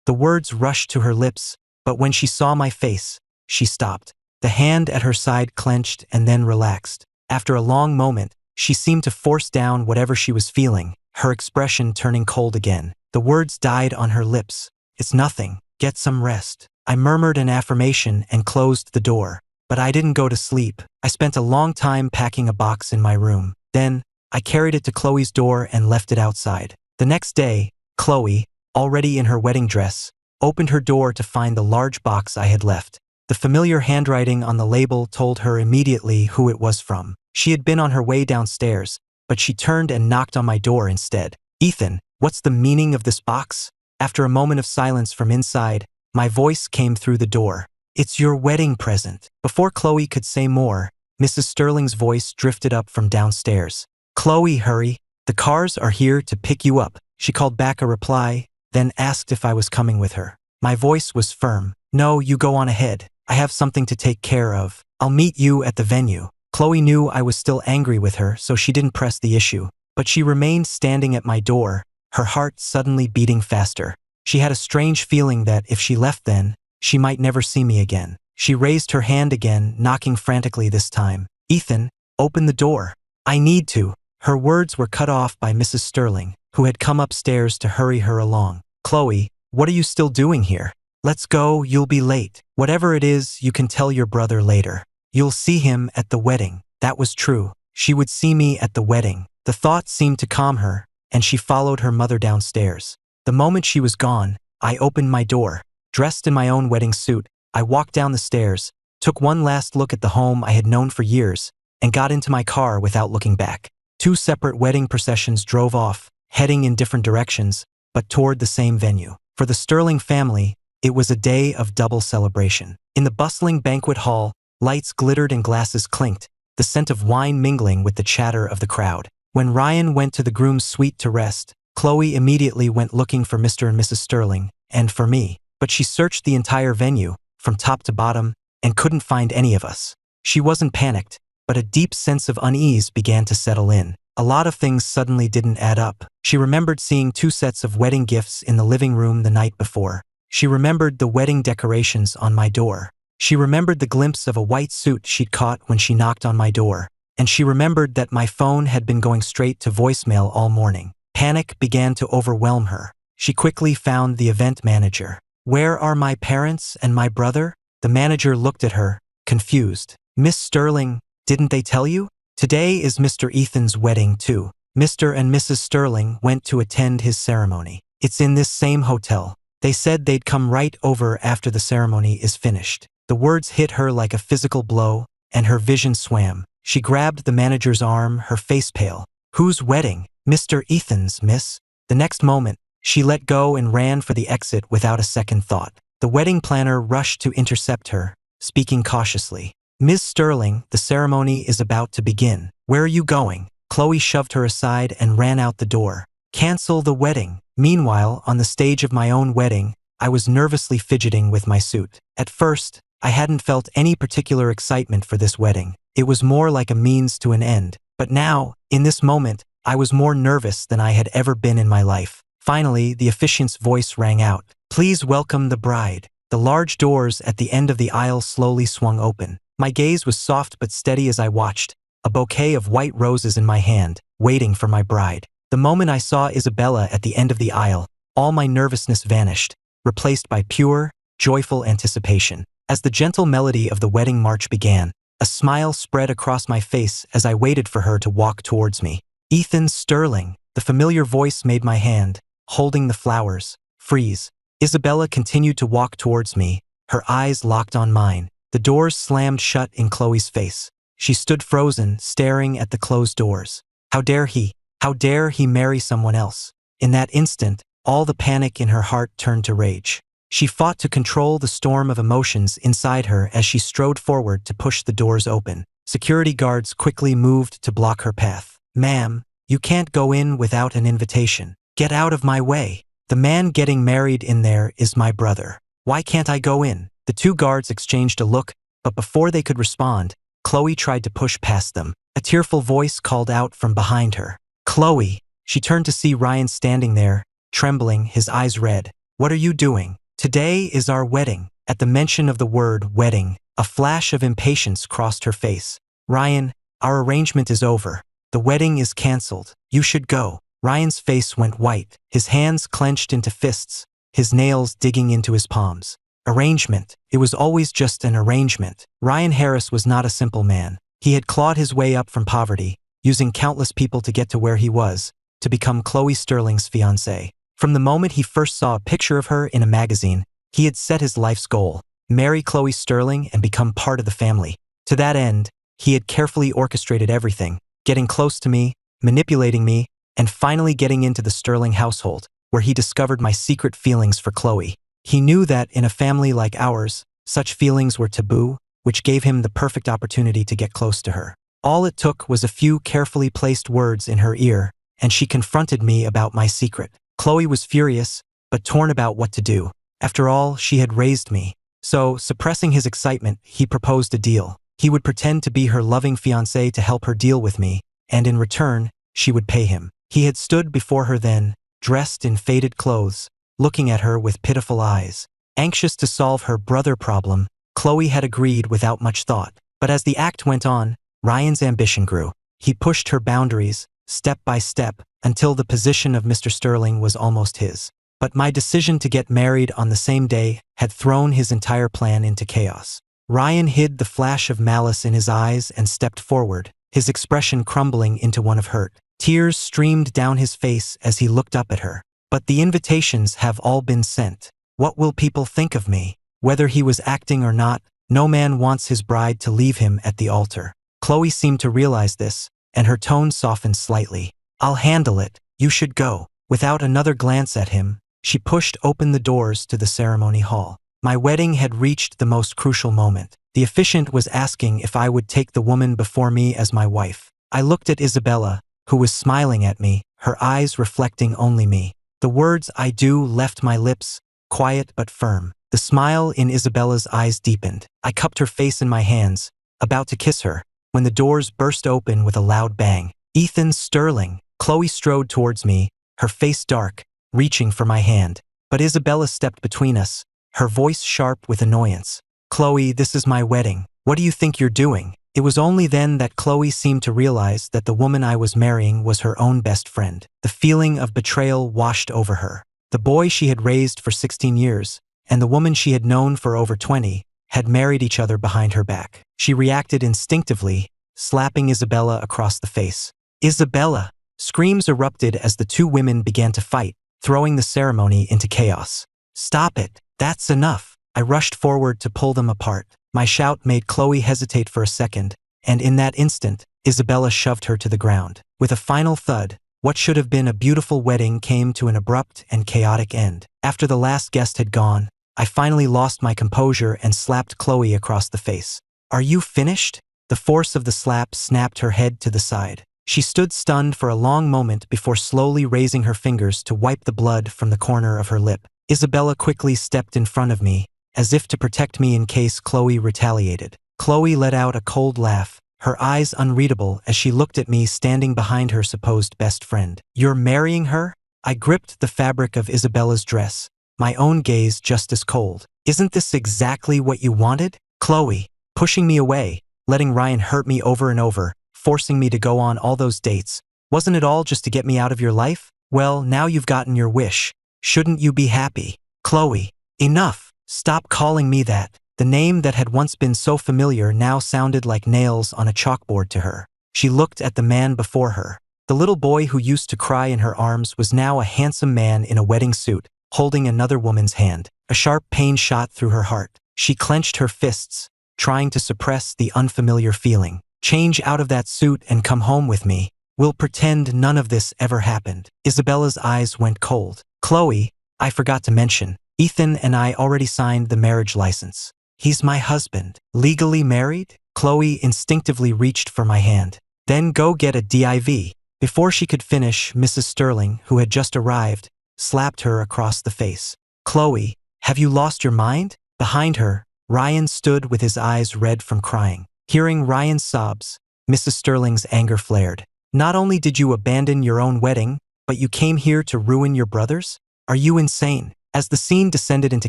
The words rushed to her lips, but when she saw my face, she stopped. The hand at her side clenched and then relaxed. After a long moment, she seemed to force down whatever she was feeling, her expression turning cold again. The words died on her lips. "It's nothing. Get some rest." I murmured an affirmation and closed the door. But I didn't go to sleep. I spent a long time packing a box in my room. Then, I carried it to Chloe's door and left it outside. The next day, Chloe, already in her wedding dress, opened her door to find the large box I had left. The familiar handwriting on the label told her immediately who it was from. She had been on her way downstairs, but she turned and knocked on my door instead. "Ethan, what's the meaning of this box?" After a moment of silence from inside, my voice came through the door. "It's your wedding present." Before Chloe could say more, Mrs. Sterling's voice drifted up from downstairs. "Chloe, hurry. The cars are here to pick you up." She called back a reply, then asked if I was coming with her. My voice was firm. "No, you go on ahead. I have something to take care of. I'll meet you at the venue." Chloe knew I was still angry with her, so she didn't press the issue. But she remained standing at my door, her heart suddenly beating faster. She had a strange feeling that if she left then, she might never see me again. She raised her hand again, knocking frantically this time. "Ethan, open the door. I need to." Her words were cut off by Mrs. Sterling, who had come upstairs to hurry her along. "Chloe, what are you still doing here? Let's go, you'll be late. Whatever it is, you can tell your brother later. You'll see him at the wedding." That was true. She would see me at the wedding. The thought seemed to calm her, and she followed her mother downstairs. The moment she was gone, I opened my door. Dressed in my own wedding suit, I walked down the stairs, took one last look at the home I had known for years, and got into my car without looking back. 2 separate wedding processions drove off, heading in different directions, but toward the same venue. For the Sterling family, it was a day of double celebration. In the bustling banquet hall, lights glittered and glasses clinked, the scent of wine mingling with the chatter of the crowd. When Ryan went to the groom's suite to rest, Chloe immediately went looking for Mr. and Mrs. Sterling, and for me. But she searched the entire venue, from top to bottom, and couldn't find any of us. She wasn't panicked, but a deep sense of unease began to settle in. A lot of things suddenly didn't add up. She remembered seeing 2 sets of wedding gifts in the living room the night before. She remembered the wedding decorations on my door. She remembered the glimpse of a white suit she'd caught when she knocked on my door. And she remembered that my phone had been going straight to voicemail all morning. Panic began to overwhelm her. She quickly found the event manager. "Where are my parents and my brother?" The manager looked at her, confused. "Miss Sterling, didn't they tell you? Today is Mr. Ethan's wedding too. Mr. and Mrs. Sterling went to attend his ceremony. It's in this same hotel. They said they'd come right over after the ceremony is finished." The words hit her like a physical blow, and her vision swam. She grabbed the manager's arm, her face pale. "Whose wedding?" "Mr. Ethan's, miss." The next moment, she let go and ran for the exit without a second thought. The wedding planner rushed to intercept her, speaking cautiously. "Ms. Sterling, the ceremony is about to begin. Where are you going?" Chloe shoved her aside and ran out the door. "Cancel the wedding." Meanwhile, on the stage of my own wedding, I was nervously fidgeting with my suit. At first, I hadn't felt any particular excitement for this wedding. It was more like a means to an end. But now, in this moment, I was more nervous than I had ever been in my life. Finally, the officiant's voice rang out. "Please welcome the bride." The large doors at the end of the aisle slowly swung open. My gaze was soft but steady as I watched, a bouquet of white roses in my hand, waiting for my bride. The moment I saw Isabella at the end of the aisle, all my nervousness vanished, replaced by pure, joyful anticipation. As the gentle melody of the wedding march began, a smile spread across my face as I waited for her to walk towards me. "Ethan Sterling." The familiar voice made my hand, holding the flowers, freeze. Isabella continued to walk towards me, her eyes locked on mine. The doors slammed shut in Chloe's face. She stood frozen, staring at the closed doors. How dare he? How dare he marry someone else? In that instant, all the panic in her heart turned to rage. She fought to control the storm of emotions inside her as she strode forward to push the doors open. Security guards quickly moved to block her path. "Ma'am, you can't go in without an invitation. Get out of my way. The man getting married in there is my brother. Why can't I go in?" The two guards exchanged a look, but before they could respond, Chloe tried to push past them. A tearful voice called out from behind her. "Chloe!" She turned to see Ryan standing there, trembling, his eyes red. "What are you doing? Today is our wedding." At the mention of the word wedding, a flash of impatience crossed her face. "Ryan, our arrangement is over. The wedding is cancelled. You should go." Ryan's face went white, his hands clenched into fists, his nails digging into his palms. Arrangement. It was always just an arrangement. Ryan Harris was not a simple man. He had clawed his way up from poverty, using countless people to get to where he was, to become Chloe Sterling's fiancé. From the moment he first saw a picture of her in a magazine, he had set his life's goal: marry Chloe Sterling and become part of the family. To that end, he had carefully orchestrated everything, getting close to me, manipulating me, and finally getting into the Sterling household, where he discovered my secret feelings for Chloe. He knew that in a family like ours, such feelings were taboo, which gave him the perfect opportunity to get close to her. All it took was a few carefully placed words in her ear, and she confronted me about my secret. Chloe was furious, but torn about what to do. After all, she had raised me. So, suppressing his excitement, he proposed a deal. He would pretend to be her loving fiancé to help her deal with me, and in return, she would pay him. He had stood before her then, dressed in faded clothes, looking at her with pitiful eyes. Anxious to solve her brother problem, Chloe had agreed without much thought. But as the act went on, Ryan's ambition grew. He pushed her boundaries, step by step, until the position of Mr. Sterling was almost his. But my decision to get married on the same day had thrown his entire plan into chaos. Ryan hid the flash of malice in his eyes and stepped forward, his expression crumbling into one of hurt. Tears streamed down his face as he looked up at her. "But the invitations have all been sent. What will people think of me?" Whether he was acting or not, no man wants his bride to leave him at the altar. Chloe seemed to realize this, and her tone softened slightly. "I'll handle it. You should go." Without another glance at him, she pushed open the doors to the ceremony hall. My wedding had reached the most crucial moment. The officiant was asking if I would take the woman before me as my wife. I looked at Isabella, who was smiling at me, her eyes reflecting only me. The words "I do" left my lips, quiet but firm. The smile in Isabella's eyes deepened. I cupped her face in my hands, about to kiss her, when the doors burst open with a loud bang. "Ethan Sterling!" Chloe strode towards me, her face dark, reaching for my hand. But Isabella stepped between us, her voice sharp with annoyance. "Chloe, this is my wedding. What do you think you're doing?" It was only then that Chloe seemed to realize that the woman I was marrying was her own best friend. The feeling of betrayal washed over her. The boy she had raised for 16 years, and the woman she had known for over 20, had married each other behind her back. She reacted instinctively, slapping Isabella across the face. "Isabella!" Screams erupted as the two women began to fight, throwing the ceremony into chaos. "Stop it! That's enough!" I rushed forward to pull them apart. My shout made Chloe hesitate for a second, and in that instant, Isabella shoved her to the ground. With a final thud, what should have been a beautiful wedding came to an abrupt and chaotic end. After the last guest had gone, I finally lost my composure and slapped Chloe across the face. "Are you finished?" The force of the slap snapped her head to the side. She stood stunned for a long moment before slowly raising her fingers to wipe the blood from the corner of her lip. Isabella quickly stepped in front of me, as if to protect me in case Chloe retaliated. Chloe let out a cold laugh, her eyes unreadable as she looked at me standing behind her supposed best friend. "You're marrying her?" I gripped the fabric of Isabella's dress, my own gaze just as cold. "Isn't this exactly what you wanted?" Chloe, pushing me away, letting Ryan hurt me over and over, forcing me to go on all those dates. "Wasn't it all just to get me out of your life? Well, now you've gotten your wish. Shouldn't you be happy?" "Chloe, enough! Stop calling me that." The name that had once been so familiar now sounded like nails on a chalkboard to her. She looked at the man before her. The little boy who used to cry in her arms was now a handsome man in a wedding suit, holding another woman's hand. A sharp pain shot through her heart. She clenched her fists, trying to suppress the unfamiliar feeling. Change out of that suit and come home with me. We'll pretend none of this ever happened. Isabella's eyes went cold. Chloe, I forgot to mention, Ethan and I already signed the marriage license. He's my husband. Legally married? Chloe instinctively reached for my hand. Then go get a DIV. Before she could finish, Mrs. Sterling, who had just arrived, slapped her across the face. Chloe, have you lost your mind? Behind her, Ryan stood with his eyes red from crying. Hearing Ryan's sobs, Mrs. Sterling's anger flared. Not only did you abandon your own wedding, but you came here to ruin your brother's? Are you insane? As the scene descended into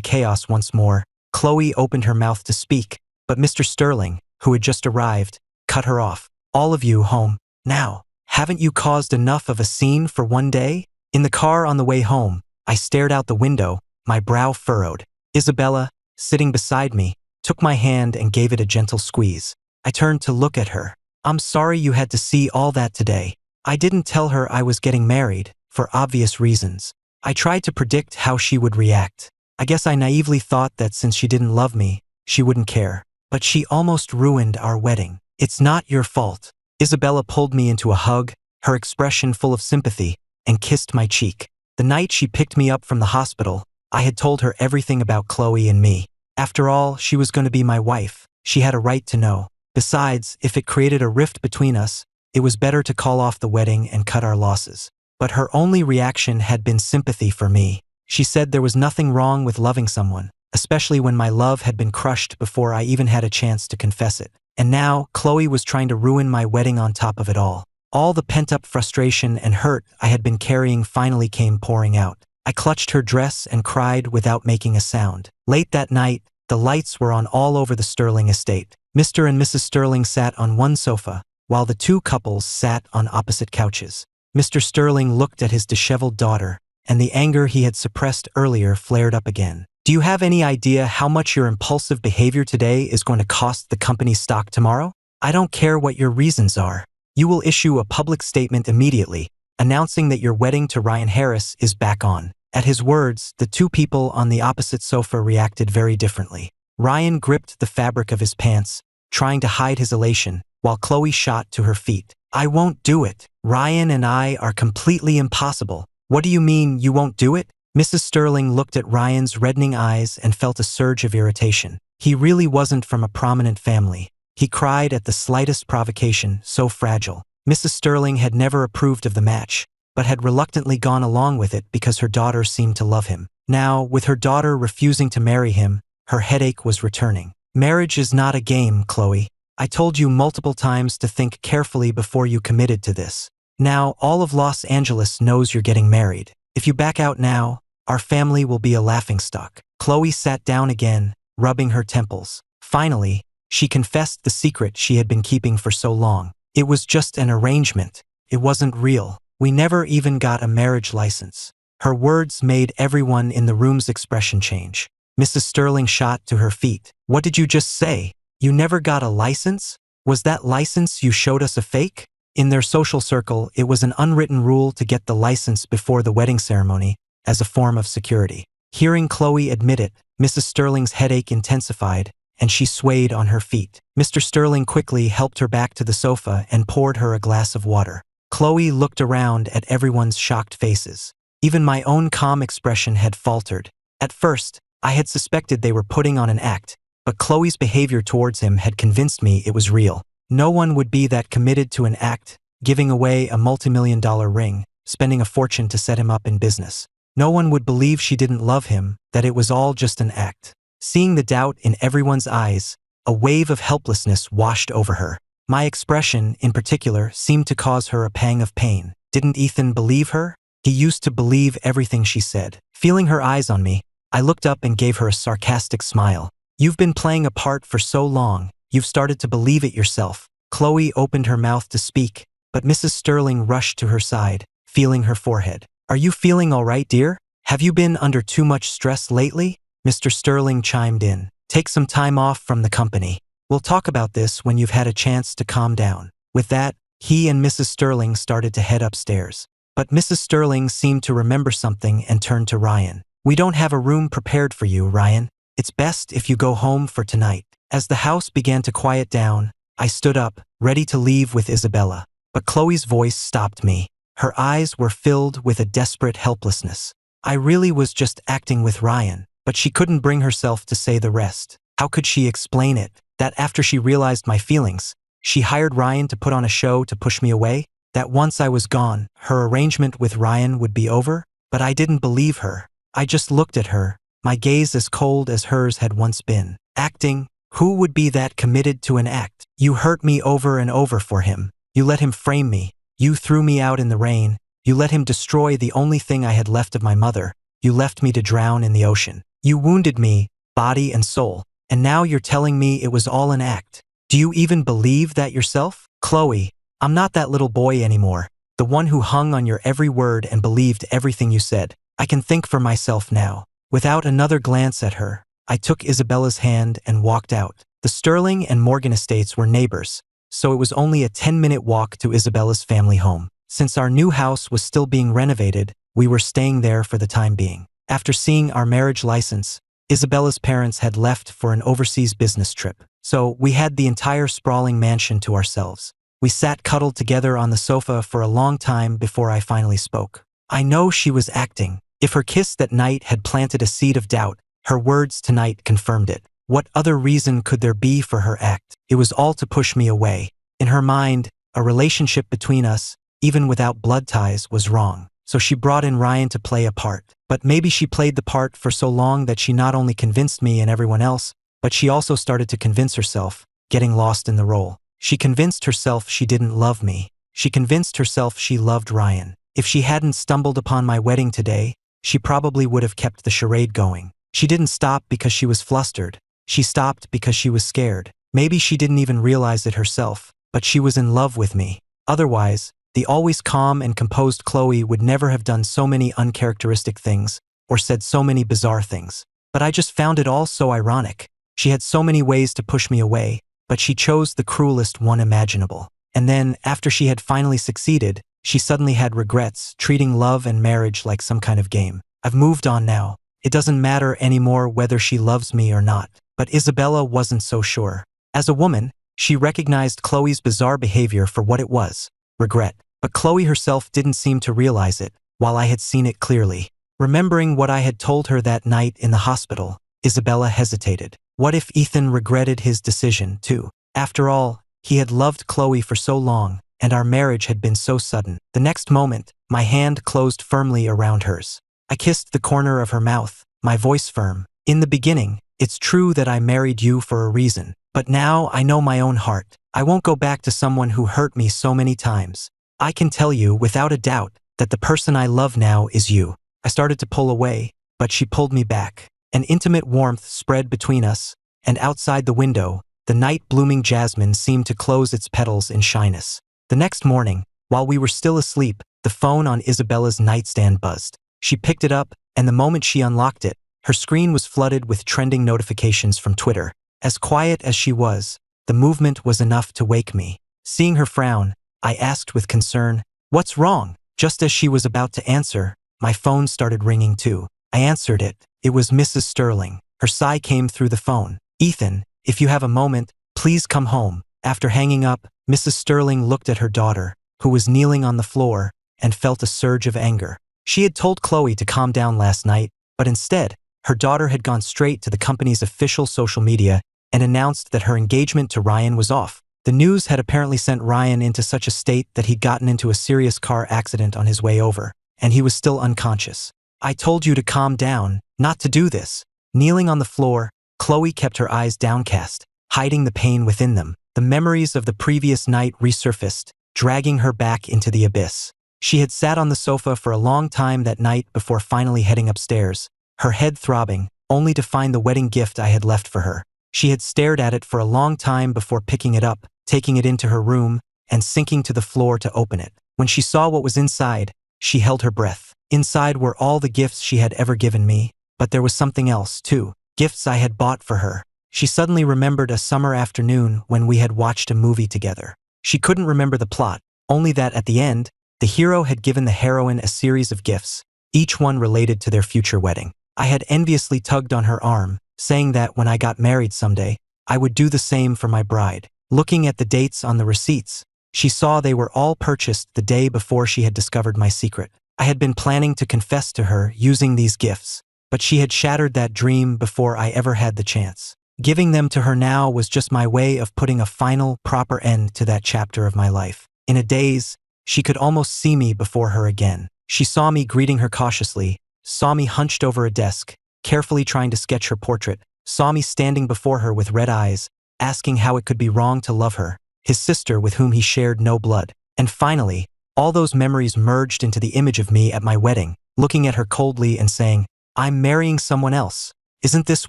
chaos once more, Chloe opened her mouth to speak, but Mr. Sterling, who had just arrived, cut her off. All of you home, now. Haven't you caused enough of a scene for one day? In the car on the way home, I stared out the window, my brow furrowed. Isabella, sitting beside me, took my hand and gave it a gentle squeeze. I turned to look at her. I'm sorry you had to see all that today. I didn't tell her I was getting married, for obvious reasons. I tried to predict how she would react. I guess I naively thought that since she didn't love me, she wouldn't care. But she almost ruined our wedding. It's not your fault. Isabella pulled me into a hug, her expression full of sympathy, and kissed my cheek. The night she picked me up from the hospital, I had told her everything about Chloe and me. After all, she was going to be my wife. She had a right to know. Besides, if it created a rift between us, it was better to call off the wedding and cut our losses. But her only reaction had been sympathy for me. She said there was nothing wrong with loving someone, especially when my love had been crushed before I even had a chance to confess it. And now, Chloe was trying to ruin my wedding on top of it all. All the pent-up frustration and hurt I had been carrying finally came pouring out. I clutched her dress and cried without making a sound. Late that night, the lights were on all over the Sterling estate. Mr. and Mrs. Sterling sat on one sofa, while the two couples sat on opposite couches. Mr. Sterling looked at his disheveled daughter, and the anger he had suppressed earlier flared up again. Do you have any idea how much your impulsive behavior today is going to cost the company's stock tomorrow? I don't care what your reasons are. You will issue a public statement immediately, announcing that your wedding to Ryan Harris is back on. At his words, the two people on the opposite sofa reacted very differently. Ryan gripped the fabric of his pants, trying to hide his elation, while Chloe shot to her feet. I won't do it. Ryan and I are completely impossible. What do you mean you won't do it? Mrs. Sterling looked at Ryan's reddening eyes and felt a surge of irritation. He really wasn't from a prominent family. He cried at the slightest provocation, so fragile. Mrs. Sterling had never approved of the match, but had reluctantly gone along with it because her daughter seemed to love him. Now, with her daughter refusing to marry him, her headache was returning. Marriage is not a game, Chloe. I told you multiple times to think carefully before you committed to this. Now, all of Los Angeles knows you're getting married. If you back out now, our family will be a laughingstock. Chloe sat down again, rubbing her temples. Finally, she confessed the secret she had been keeping for so long. It was just an arrangement. It wasn't real. We never even got a marriage license. Her words made everyone in the room's expression change. Mrs. Sterling shot to her feet. What did you just say? You never got a license? Was that license you showed us a fake? In their social circle, it was an unwritten rule to get the license before the wedding ceremony as a form of security. Hearing Chloe admit it, Mrs. Sterling's headache intensified, and she swayed on her feet. Mr. Sterling quickly helped her back to the sofa and poured her a glass of water. Chloe looked around at everyone's shocked faces. Even my own calm expression had faltered. At first, I had suspected they were putting on an act, but Chloe's behavior towards him had convinced me it was real. No one would be that committed to an act, giving away a multi-million-dollar ring, spending a fortune to set him up in business. No one would believe she didn't love him, that it was all just an act. Seeing the doubt in everyone's eyes, a wave of helplessness washed over her. My expression, in particular, seemed to cause her a pang of pain. Didn't Ethan believe her? He used to believe everything she said. Feeling her eyes on me, I looked up and gave her a sarcastic smile. You've been playing a part for so long, you've started to believe it yourself. Chloe opened her mouth to speak, but Mrs. Sterling rushed to her side, feeling her forehead. Are you feeling all right, dear? Have you been under too much stress lately? Mr. Sterling chimed in. Take some time off from the company. We'll talk about this when you've had a chance to calm down. With that, he and Mrs. Sterling started to head upstairs. But Mrs. Sterling seemed to remember something and turned to Ryan. We don't have a room prepared for you, Ryan. It's best if you go home for tonight. As the house began to quiet down, I stood up, ready to leave with Isabella. But Chloe's voice stopped me. Her eyes were filled with a desperate helplessness. I really was just acting with Ryan, but she couldn't bring herself to say the rest. How could she explain it? That after she realized my feelings, she hired Ryan to put on a show to push me away? That once I was gone, her arrangement with Ryan would be over? But I didn't believe her. I just looked at her, my gaze as cold as hers had once been. Acting? Who would be that committed to an act? You hurt me over and over for him. You let him frame me. You threw me out in the rain. You let him destroy the only thing I had left of my mother. You left me to drown in the ocean. You wounded me, body and soul. And now you're telling me it was all an act. Do you even believe that yourself? Chloe, I'm not that little boy anymore. The one who hung on your every word and believed everything you said. I can think for myself now. Without another glance at her, I took Isabella's hand and walked out. The Sterling and Morgan estates were neighbors, so it was only a 10-minute walk to Isabella's family home. Since our new house was still being renovated, we were staying there for the time being. After seeing our marriage license, Isabella's parents had left for an overseas business trip, so we had the entire sprawling mansion to ourselves. We sat cuddled together on the sofa for a long time before I finally spoke. I know she was acting. If her kiss that night had planted a seed of doubt, her words tonight confirmed it. What other reason could there be for her act? It was all to push me away. In her mind, a relationship between us, even without blood ties, was wrong. So she brought in Ryan to play a part. But maybe she played the part for so long that she not only convinced me and everyone else, but she also started to convince herself, getting lost in the role. She convinced herself she didn't love me. She convinced herself she loved Ryan. If she hadn't stumbled upon my wedding today, she probably would have kept the charade going. She didn't stop because she was flustered. She stopped because she was scared. Maybe she didn't even realize it herself, but she was in love with me. Otherwise, the always calm and composed Chloe would never have done so many uncharacteristic things or said so many bizarre things. But I just found it all so ironic. She had so many ways to push me away, but she chose the cruelest one imaginable. And then, after she had finally succeeded, she suddenly had regrets, treating love and marriage like some kind of game. I've moved on now. It doesn't matter anymore whether she loves me or not. But Isabella wasn't so sure. As a woman, she recognized Chloe's bizarre behavior for what it was, regret. But Chloe herself didn't seem to realize it, while I had seen it clearly. Remembering what I had told her that night in the hospital, Isabella hesitated. What if Ethan regretted his decision, too? After all, he had loved Chloe for so long, and our marriage had been so sudden. The next moment, my hand closed firmly around hers. I kissed the corner of her mouth, my voice firm. In the beginning, it's true that I married you for a reason, but now I know my own heart. I won't go back to someone who hurt me so many times. I can tell you, without a doubt, that the person I love now is you. I started to pull away, but she pulled me back. An intimate warmth spread between us, and outside the window, the night-blooming jasmine seemed to close its petals in shyness. The next morning, while we were still asleep, the phone on Isabella's nightstand buzzed. She picked it up, and the moment she unlocked it, her screen was flooded with trending notifications from Twitter. As quiet as she was, the movement was enough to wake me. Seeing her frown, I asked with concern, "What's wrong?" Just as she was about to answer, my phone started ringing too. I answered it. It was Mrs. Sterling. Her sigh came through the phone. "Ethan, if you have a moment, please come home." After hanging up, Mrs. Sterling looked at her daughter, who was kneeling on the floor, and felt a surge of anger. She had told Chloe to calm down last night, but instead, her daughter had gone straight to the company's official social media and announced that her engagement to Ryan was off. The news had apparently sent Ryan into such a state that he'd gotten into a serious car accident on his way over, and he was still unconscious. "I told you to calm down, not to do this." Kneeling on the floor, Chloe kept her eyes downcast, hiding the pain within them. The memories of the previous night resurfaced, dragging her back into the abyss. She had sat on the sofa for a long time that night before finally heading upstairs, her head throbbing, only to find the wedding gift I had left for her. She had stared at it for a long time before picking it up, taking it into her room, and sinking to the floor to open it. When she saw what was inside, she held her breath. Inside were all the gifts she had ever given me, but there was something else, too. Gifts I had bought for her. She suddenly remembered a summer afternoon when we had watched a movie together. She couldn't remember the plot, only that at the end, the hero had given the heroine a series of gifts, each one related to their future wedding. I had enviously tugged on her arm, saying that when I got married someday, I would do the same for my bride. Looking at the dates on the receipts, she saw they were all purchased the day before she had discovered my secret. I had been planning to confess to her using these gifts, but she had shattered that dream before I ever had the chance. Giving them to her now was just my way of putting a final, proper end to that chapter of my life. In a daze, she could almost see me before her again. She saw me greeting her cautiously, saw me hunched over a desk, carefully trying to sketch her portrait, saw me standing before her with red eyes, asking how it could be wrong to love her, his sister with whom he shared no blood. And finally, all those memories merged into the image of me at my wedding, looking at her coldly and saying, "I'm marrying someone else. Isn't this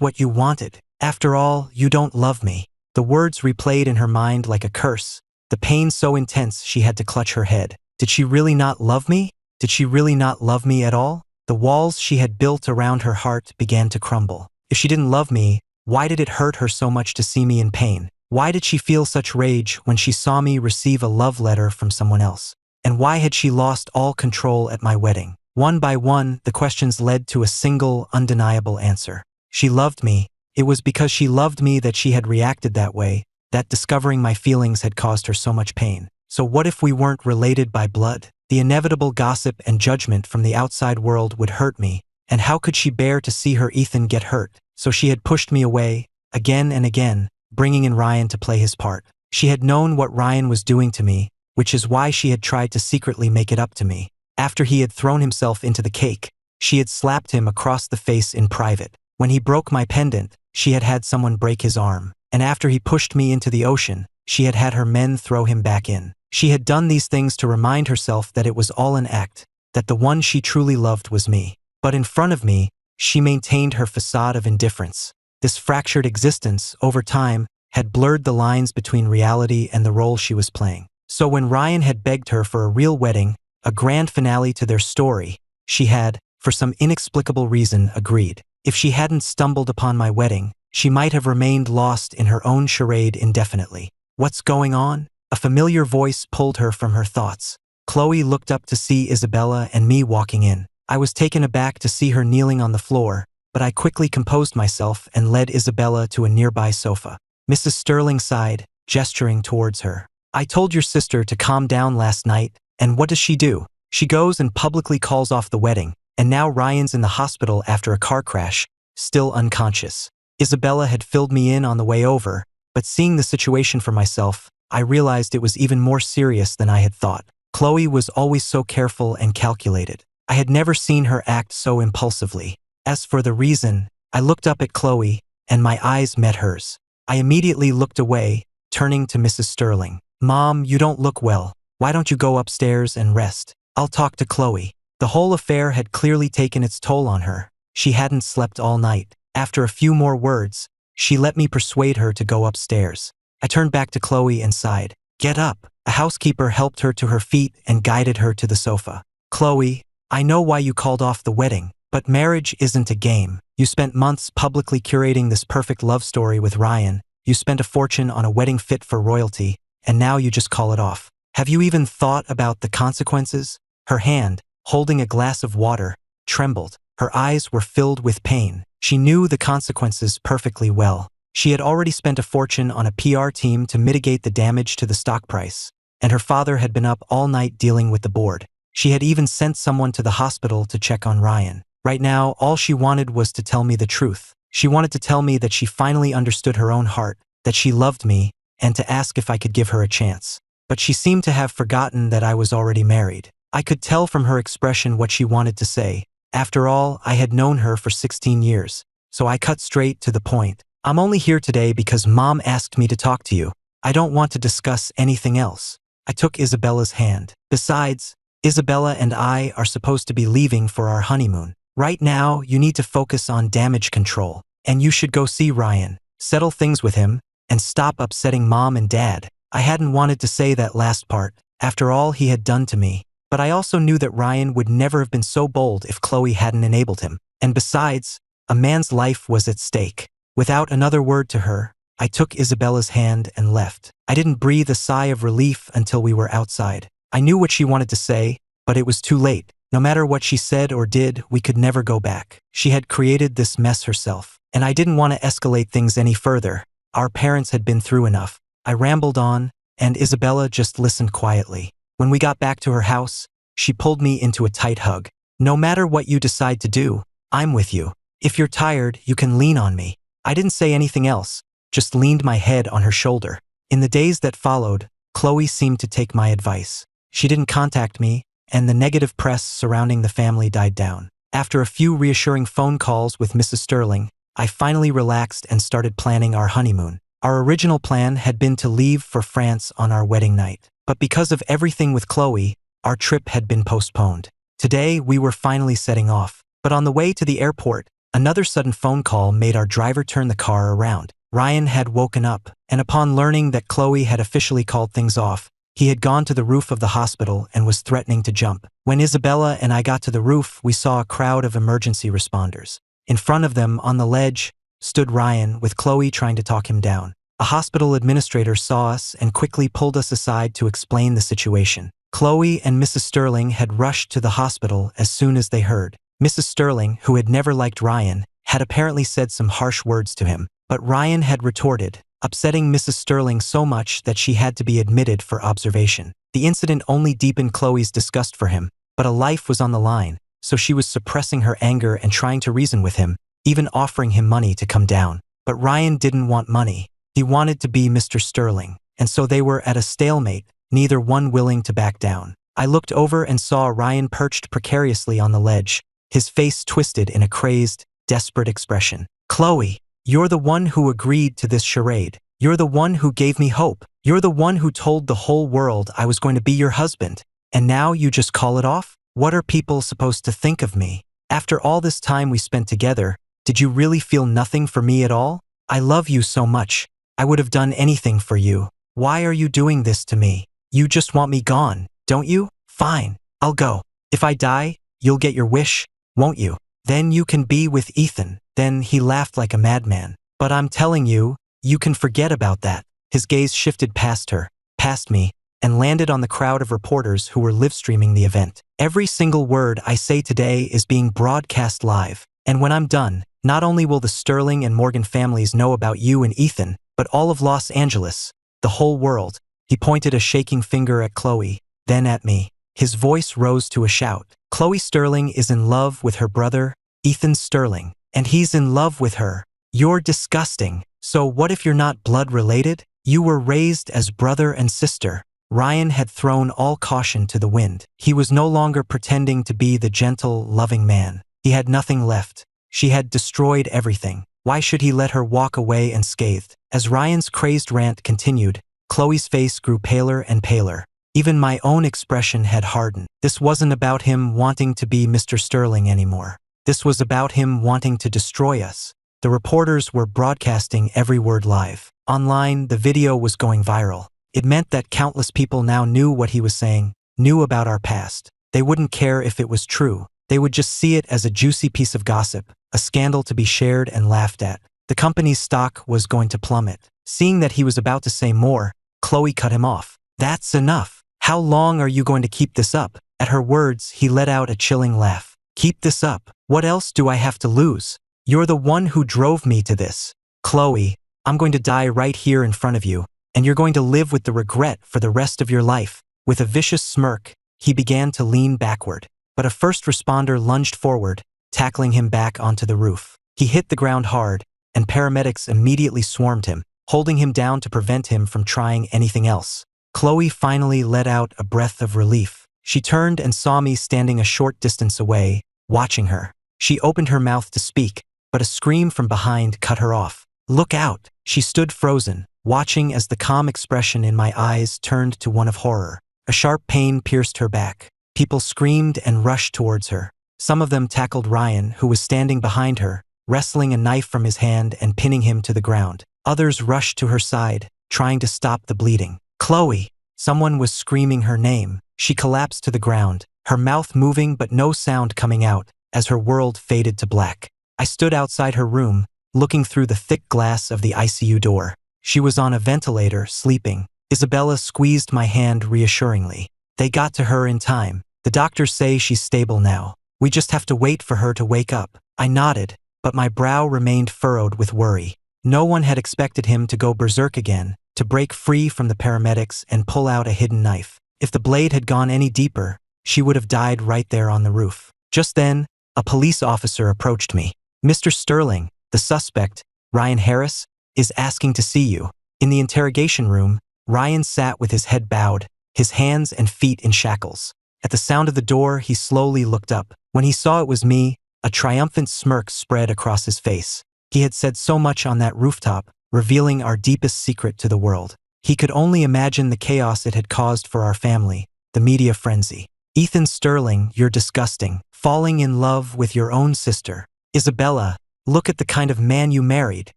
what you wanted? After all, you don't love me." The words replayed in her mind like a curse, the pain so intense she had to clutch her head. Did she really not love me? Did she really not love me at all? The walls she had built around her heart began to crumble. If she didn't love me, why did it hurt her so much to see me in pain? Why did she feel such rage when she saw me receive a love letter from someone else? And why had she lost all control at my wedding? One by one, the questions led to a single, undeniable answer. She loved me. It was because she loved me that she had reacted that way, that discovering my feelings had caused her so much pain. So what if we weren't related by blood? The inevitable gossip and judgment from the outside world would hurt me, and how could she bear to see her Ethan get hurt? So she had pushed me away, again and again, bringing in Ryan to play his part. She had known what Ryan was doing to me, which is why she had tried to secretly make it up to me. After he had thrown himself into the cake, she had slapped him across the face in private. When he broke my pendant, she had had someone break his arm. And after he pushed me into the ocean, she had had her men throw him back in. She had done these things to remind herself that it was all an act, that the one she truly loved was me. But in front of me, she maintained her facade of indifference. This fractured existence, over time, had blurred the lines between reality and the role she was playing. So when Ryan had begged her for a real wedding, a grand finale to their story, she had, for some inexplicable reason, agreed. If she hadn't stumbled upon my wedding, she might have remained lost in her own charade indefinitely. What's going on? A familiar voice pulled her from her thoughts. Chloe looked up to see Isabella and me walking in. I was taken aback to see her kneeling on the floor, but I quickly composed myself and led Isabella to a nearby sofa. Mrs. Sterling sighed, gesturing towards her. "I told your sister to calm down last night, and what does she do? She goes and publicly calls off the wedding, and now Ryan's in the hospital after a car crash, still unconscious." Isabella had filled me in on the way over, but seeing the situation for myself, I realized it was even more serious than I had thought. Chloe was always so careful and calculated. I had never seen her act so impulsively. As for the reason, I looked up at Chloe, and my eyes met hers. I immediately looked away, turning to Mrs. Sterling. "Mom, you don't look well. Why don't you go upstairs and rest? I'll talk to Chloe." The whole affair had clearly taken its toll on her. She hadn't slept all night. After a few more words, she let me persuade her to go upstairs. I turned back to Chloe and sighed. "Get up." A housekeeper helped her to her feet and guided her to the sofa. "Chloe, I know why you called off the wedding, but marriage isn't a game. You spent months publicly curating this perfect love story with Ryan. You spent a fortune on a wedding fit for royalty, and now you just call it off. Have you even thought about the consequences?" Her hand, holding a glass of water, trembled. Her eyes were filled with pain. She knew the consequences perfectly well. She had already spent a fortune on a PR team to mitigate the damage to the stock price, and her father had been up all night dealing with the board. She had even sent someone to the hospital to check on Ryan. Right now, all she wanted was to tell me the truth. She wanted to tell me that she finally understood her own heart, that she loved me, and to ask if I could give her a chance. But she seemed to have forgotten that I was already married. I could tell from her expression what she wanted to say. After all, I had known her for 16 years, so I cut straight to the point. "I'm only here today because Mom asked me to talk to you. I don't want to discuss anything else." I took Isabella's hand. "Besides, Isabella and I are supposed to be leaving for our honeymoon. Right now, you need to focus on damage control, and you should go see Ryan, settle things with him, and stop upsetting Mom and Dad." I hadn't wanted to say that last part, after all he had done to me. But I also knew that Ryan would never have been so bold if Chloe hadn't enabled him. And besides, a man's life was at stake. Without another word to her, I took Isabella's hand and left. I didn't breathe a sigh of relief until we were outside. I knew what she wanted to say, but it was too late. No matter what she said or did, we could never go back. She had created this mess herself, and I didn't want to escalate things any further. Our parents had been through enough. I rambled on, and Isabella just listened quietly. When we got back to her house, she pulled me into a tight hug. No matter what you decide to do, I'm with you. If you're tired, you can lean on me. I didn't say anything else, just leaned my head on her shoulder. In the days that followed, Chloe seemed to take my advice. She didn't contact me, and the negative press surrounding the family died down. After a few reassuring phone calls with Mrs. Sterling, I finally relaxed and started planning our honeymoon. Our original plan had been to leave for France on our wedding night, but because of everything with Chloe, our trip had been postponed. Today, we were finally setting off, but on the way to the airport, another sudden phone call made our driver turn the car around. Ryan had woken up, and upon learning that Chloe had officially called things off, he had gone to the roof of the hospital and was threatening to jump. When Isabella and I got to the roof, we saw a crowd of emergency responders. In front of them, on the ledge, stood Ryan, with Chloe trying to talk him down. A hospital administrator saw us and quickly pulled us aside to explain the situation. Chloe and Mrs. Sterling had rushed to the hospital as soon as they heard. Mrs. Sterling, who had never liked Ryan, had apparently said some harsh words to him, but Ryan had retorted, upsetting Mrs. Sterling so much that she had to be admitted for observation. The incident only deepened Chloe's disgust for him, but a life was on the line, so she was suppressing her anger and trying to reason with him, even offering him money to come down. But Ryan didn't want money. He wanted to be Mr. Sterling, and so they were at a stalemate, neither one willing to back down. I looked over and saw Ryan perched precariously on the ledge, his face twisted in a crazed, desperate expression. "Chloe, you're the one who agreed to this charade. You're the one who gave me hope. You're the one who told the whole world I was going to be your husband. And now you just call it off? What are people supposed to think of me? After all this time we spent together, did you really feel nothing for me at all? I love you so much. I would have done anything for you. Why are you doing this to me? You just want me gone, don't you? Fine, I'll go. If I die, you'll get your wish, won't you? Then you can be with Ethan." Then he laughed like a madman. "But I'm telling you, you can forget about that." His gaze shifted past her, past me, and landed on the crowd of reporters who were live-streaming the event. "Every single word I say today is being broadcast live. And when I'm done, not only will the Sterling and Morgan families know about you and Ethan, but all of Los Angeles, the whole world." He pointed a shaking finger at Chloe, then at me. His voice rose to a shout. "Chloe Sterling is in love with her brother, Ethan Sterling, and he's in love with her. You're disgusting. So what if you're not blood related? You were raised as brother and sister." Ryan had thrown all caution to the wind. He was no longer pretending to be the gentle, loving man. He had nothing left. She had destroyed everything. Why should he let her walk away unscathed? As Ryan's crazed rant continued, Chloe's face grew paler and paler. Even my own expression had hardened. This wasn't about him wanting to be Mr. Sterling anymore. This was about him wanting to destroy us. The reporters were broadcasting every word live. Online, the video was going viral. It meant that countless people now knew what he was saying, knew about our past. They wouldn't care if it was true. They would just see it as a juicy piece of gossip, a scandal to be shared and laughed at. The company's stock was going to plummet. Seeing that he was about to say more, Chloe cut him off. "That's enough. How long are you going to keep this up?" At her words, he let out a chilling laugh. "Keep this up? What else do I have to lose? You're the one who drove me to this. Chloe, I'm going to die right here in front of you, and you're going to live with the regret for the rest of your life." With a vicious smirk, he began to lean backward, but a first responder lunged forward, tackling him back onto the roof. He hit the ground hard, and paramedics immediately swarmed him, holding him down to prevent him from trying anything else. Chloe finally let out a breath of relief. She turned and saw me standing a short distance away, watching her. She opened her mouth to speak, but a scream from behind cut her off. "Look out!" She stood frozen, watching as the calm expression in my eyes turned to one of horror. A sharp pain pierced her back. People screamed and rushed towards her. Some of them tackled Ryan, who was standing behind her, wresting a knife from his hand and pinning him to the ground. Others rushed to her side, trying to stop the bleeding. "Chloe!" Someone was screaming her name. She collapsed to the ground, her mouth moving but no sound coming out, as her world faded to black. I stood outside her room, looking through the thick glass of the ICU door. She was on a ventilator, sleeping. Isabella squeezed my hand reassuringly. "They got to her in time. The doctors say she's stable now. We just have to wait for her to wake up." I nodded, but my brow remained furrowed with worry. No one had expected him to go berserk again, to break free from the paramedics and pull out a hidden knife. If the blade had gone any deeper, she would have died right there on the roof. Just then, a police officer approached me. "Mr. Sterling, the suspect, Ryan Harris, is asking to see you." In the interrogation room, Ryan sat with his head bowed, his hands and feet in shackles. At the sound of the door, he slowly looked up. When he saw it was me, a triumphant smirk spread across his face. He had said so much on that rooftop, revealing our deepest secret to the world. He could only imagine the chaos it had caused for our family, the media frenzy. "Ethan Sterling, you're disgusting. Falling in love with your own sister. Isabella, look at the kind of man you married."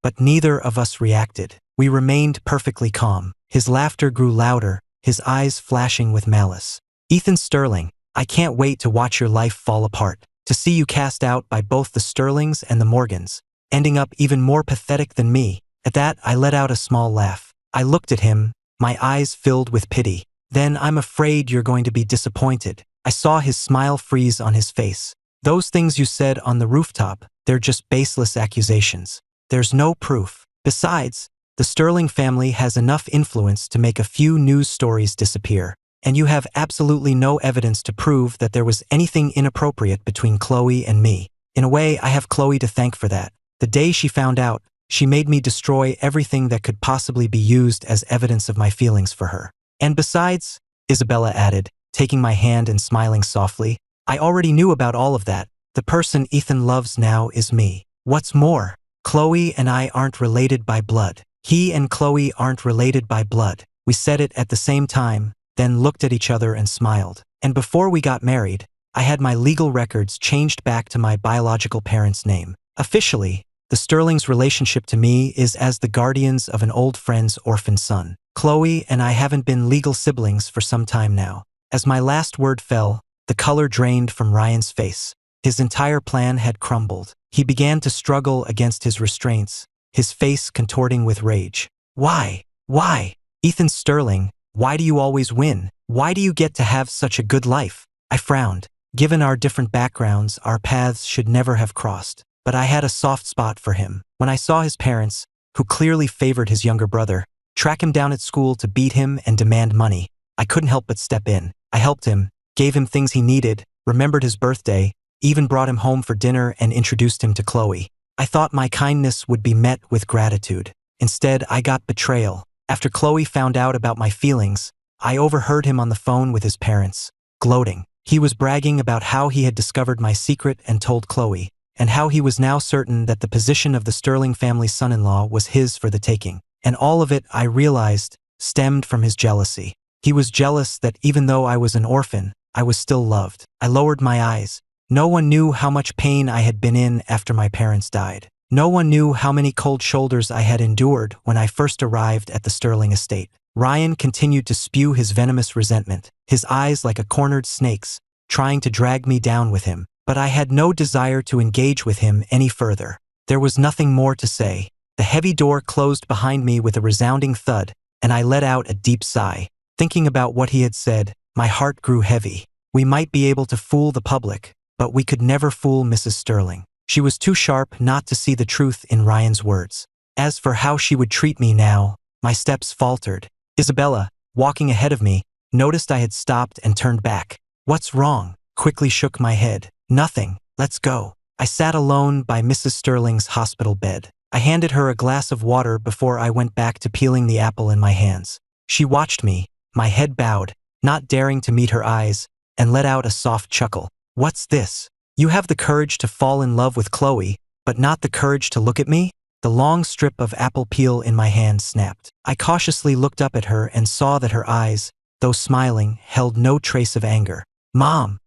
But neither of us reacted. We remained perfectly calm. His laughter grew louder, his eyes flashing with malice. "Ethan Sterling, I can't wait to watch your life fall apart, to see you cast out by both the Sterlings and the Morgans, ending up even more pathetic than me." At that, I let out a small laugh. I looked at him, my eyes filled with pity. "Then I'm afraid you're going to be disappointed." I saw his smile freeze on his face. "Those things you said on the rooftop, they're just baseless accusations. There's no proof. Besides, the Sterling family has enough influence to make a few news stories disappear, and you have absolutely no evidence to prove that there was anything inappropriate between Chloe and me. In a way, I have Chloe to thank for that. The day she found out, she made me destroy everything that could possibly be used as evidence of my feelings for her. And besides," Isabella added, taking my hand and smiling softly, "I already knew about all of that. The person Ethan loves now is me. What's more, Chloe and I aren't related by blood." He and Chloe aren't related by blood. We said it at the same time, then looked at each other and smiled. "And before we got married, I had my legal records changed back to my biological parents' name. Officially, the Sterlings' relationship to me is as the guardians of an old friend's orphan son. Chloe and I haven't been legal siblings for some time now." As my last word fell, the color drained from Ryan's face. His entire plan had crumbled. He began to struggle against his restraints, his face contorting with rage. "Why? Why? Ethan Sterling, why do you always win? Why do you get to have such a good life?" I frowned. Given our different backgrounds, our paths should never have crossed. But I had a soft spot for him. When I saw his parents, who clearly favored his younger brother, track him down at school to beat him and demand money, I couldn't help but step in. I helped him, gave him things he needed, remembered his birthday, even brought him home for dinner and introduced him to Chloe. I thought my kindness would be met with gratitude. Instead, I got betrayal. After Chloe found out about my feelings, I overheard him on the phone with his parents, gloating. He was bragging about how he had discovered my secret and told Chloe, and how he was now certain that the position of the Sterling family son-in-law was his for the taking. And all of it, I realized, stemmed from his jealousy. He was jealous that even though I was an orphan, I was still loved. I lowered my eyes. No one knew how much pain I had been in after my parents died. No one knew how many cold shoulders I had endured when I first arrived at the Sterling estate. Ryan continued to spew his venomous resentment, his eyes like a cornered snake's, trying to drag me down with him. But I had no desire to engage with him any further. There was nothing more to say. The heavy door closed behind me with a resounding thud, and I let out a deep sigh. Thinking about what he had said, my heart grew heavy. We might be able to fool the public, but we could never fool Mrs. Sterling. She was too sharp not to see the truth in Ryan's words. As for how she would treat me now, my steps faltered. Isabella, walking ahead of me, noticed I had stopped and turned back. "What's wrong?" Quickly shook my head. "Nothing. Let's go." I sat alone by Mrs. Sterling's hospital bed. I handed her a glass of water before I went back to peeling the apple in my hands. She watched me, my head bowed, not daring to meet her eyes, and let out a soft chuckle. "What's this? You have the courage to fall in love with Chloe, but not the courage to look at me?" The long strip of apple peel in my hand snapped. I cautiously looked up at her and saw that her eyes, though smiling, held no trace of anger. "Mom,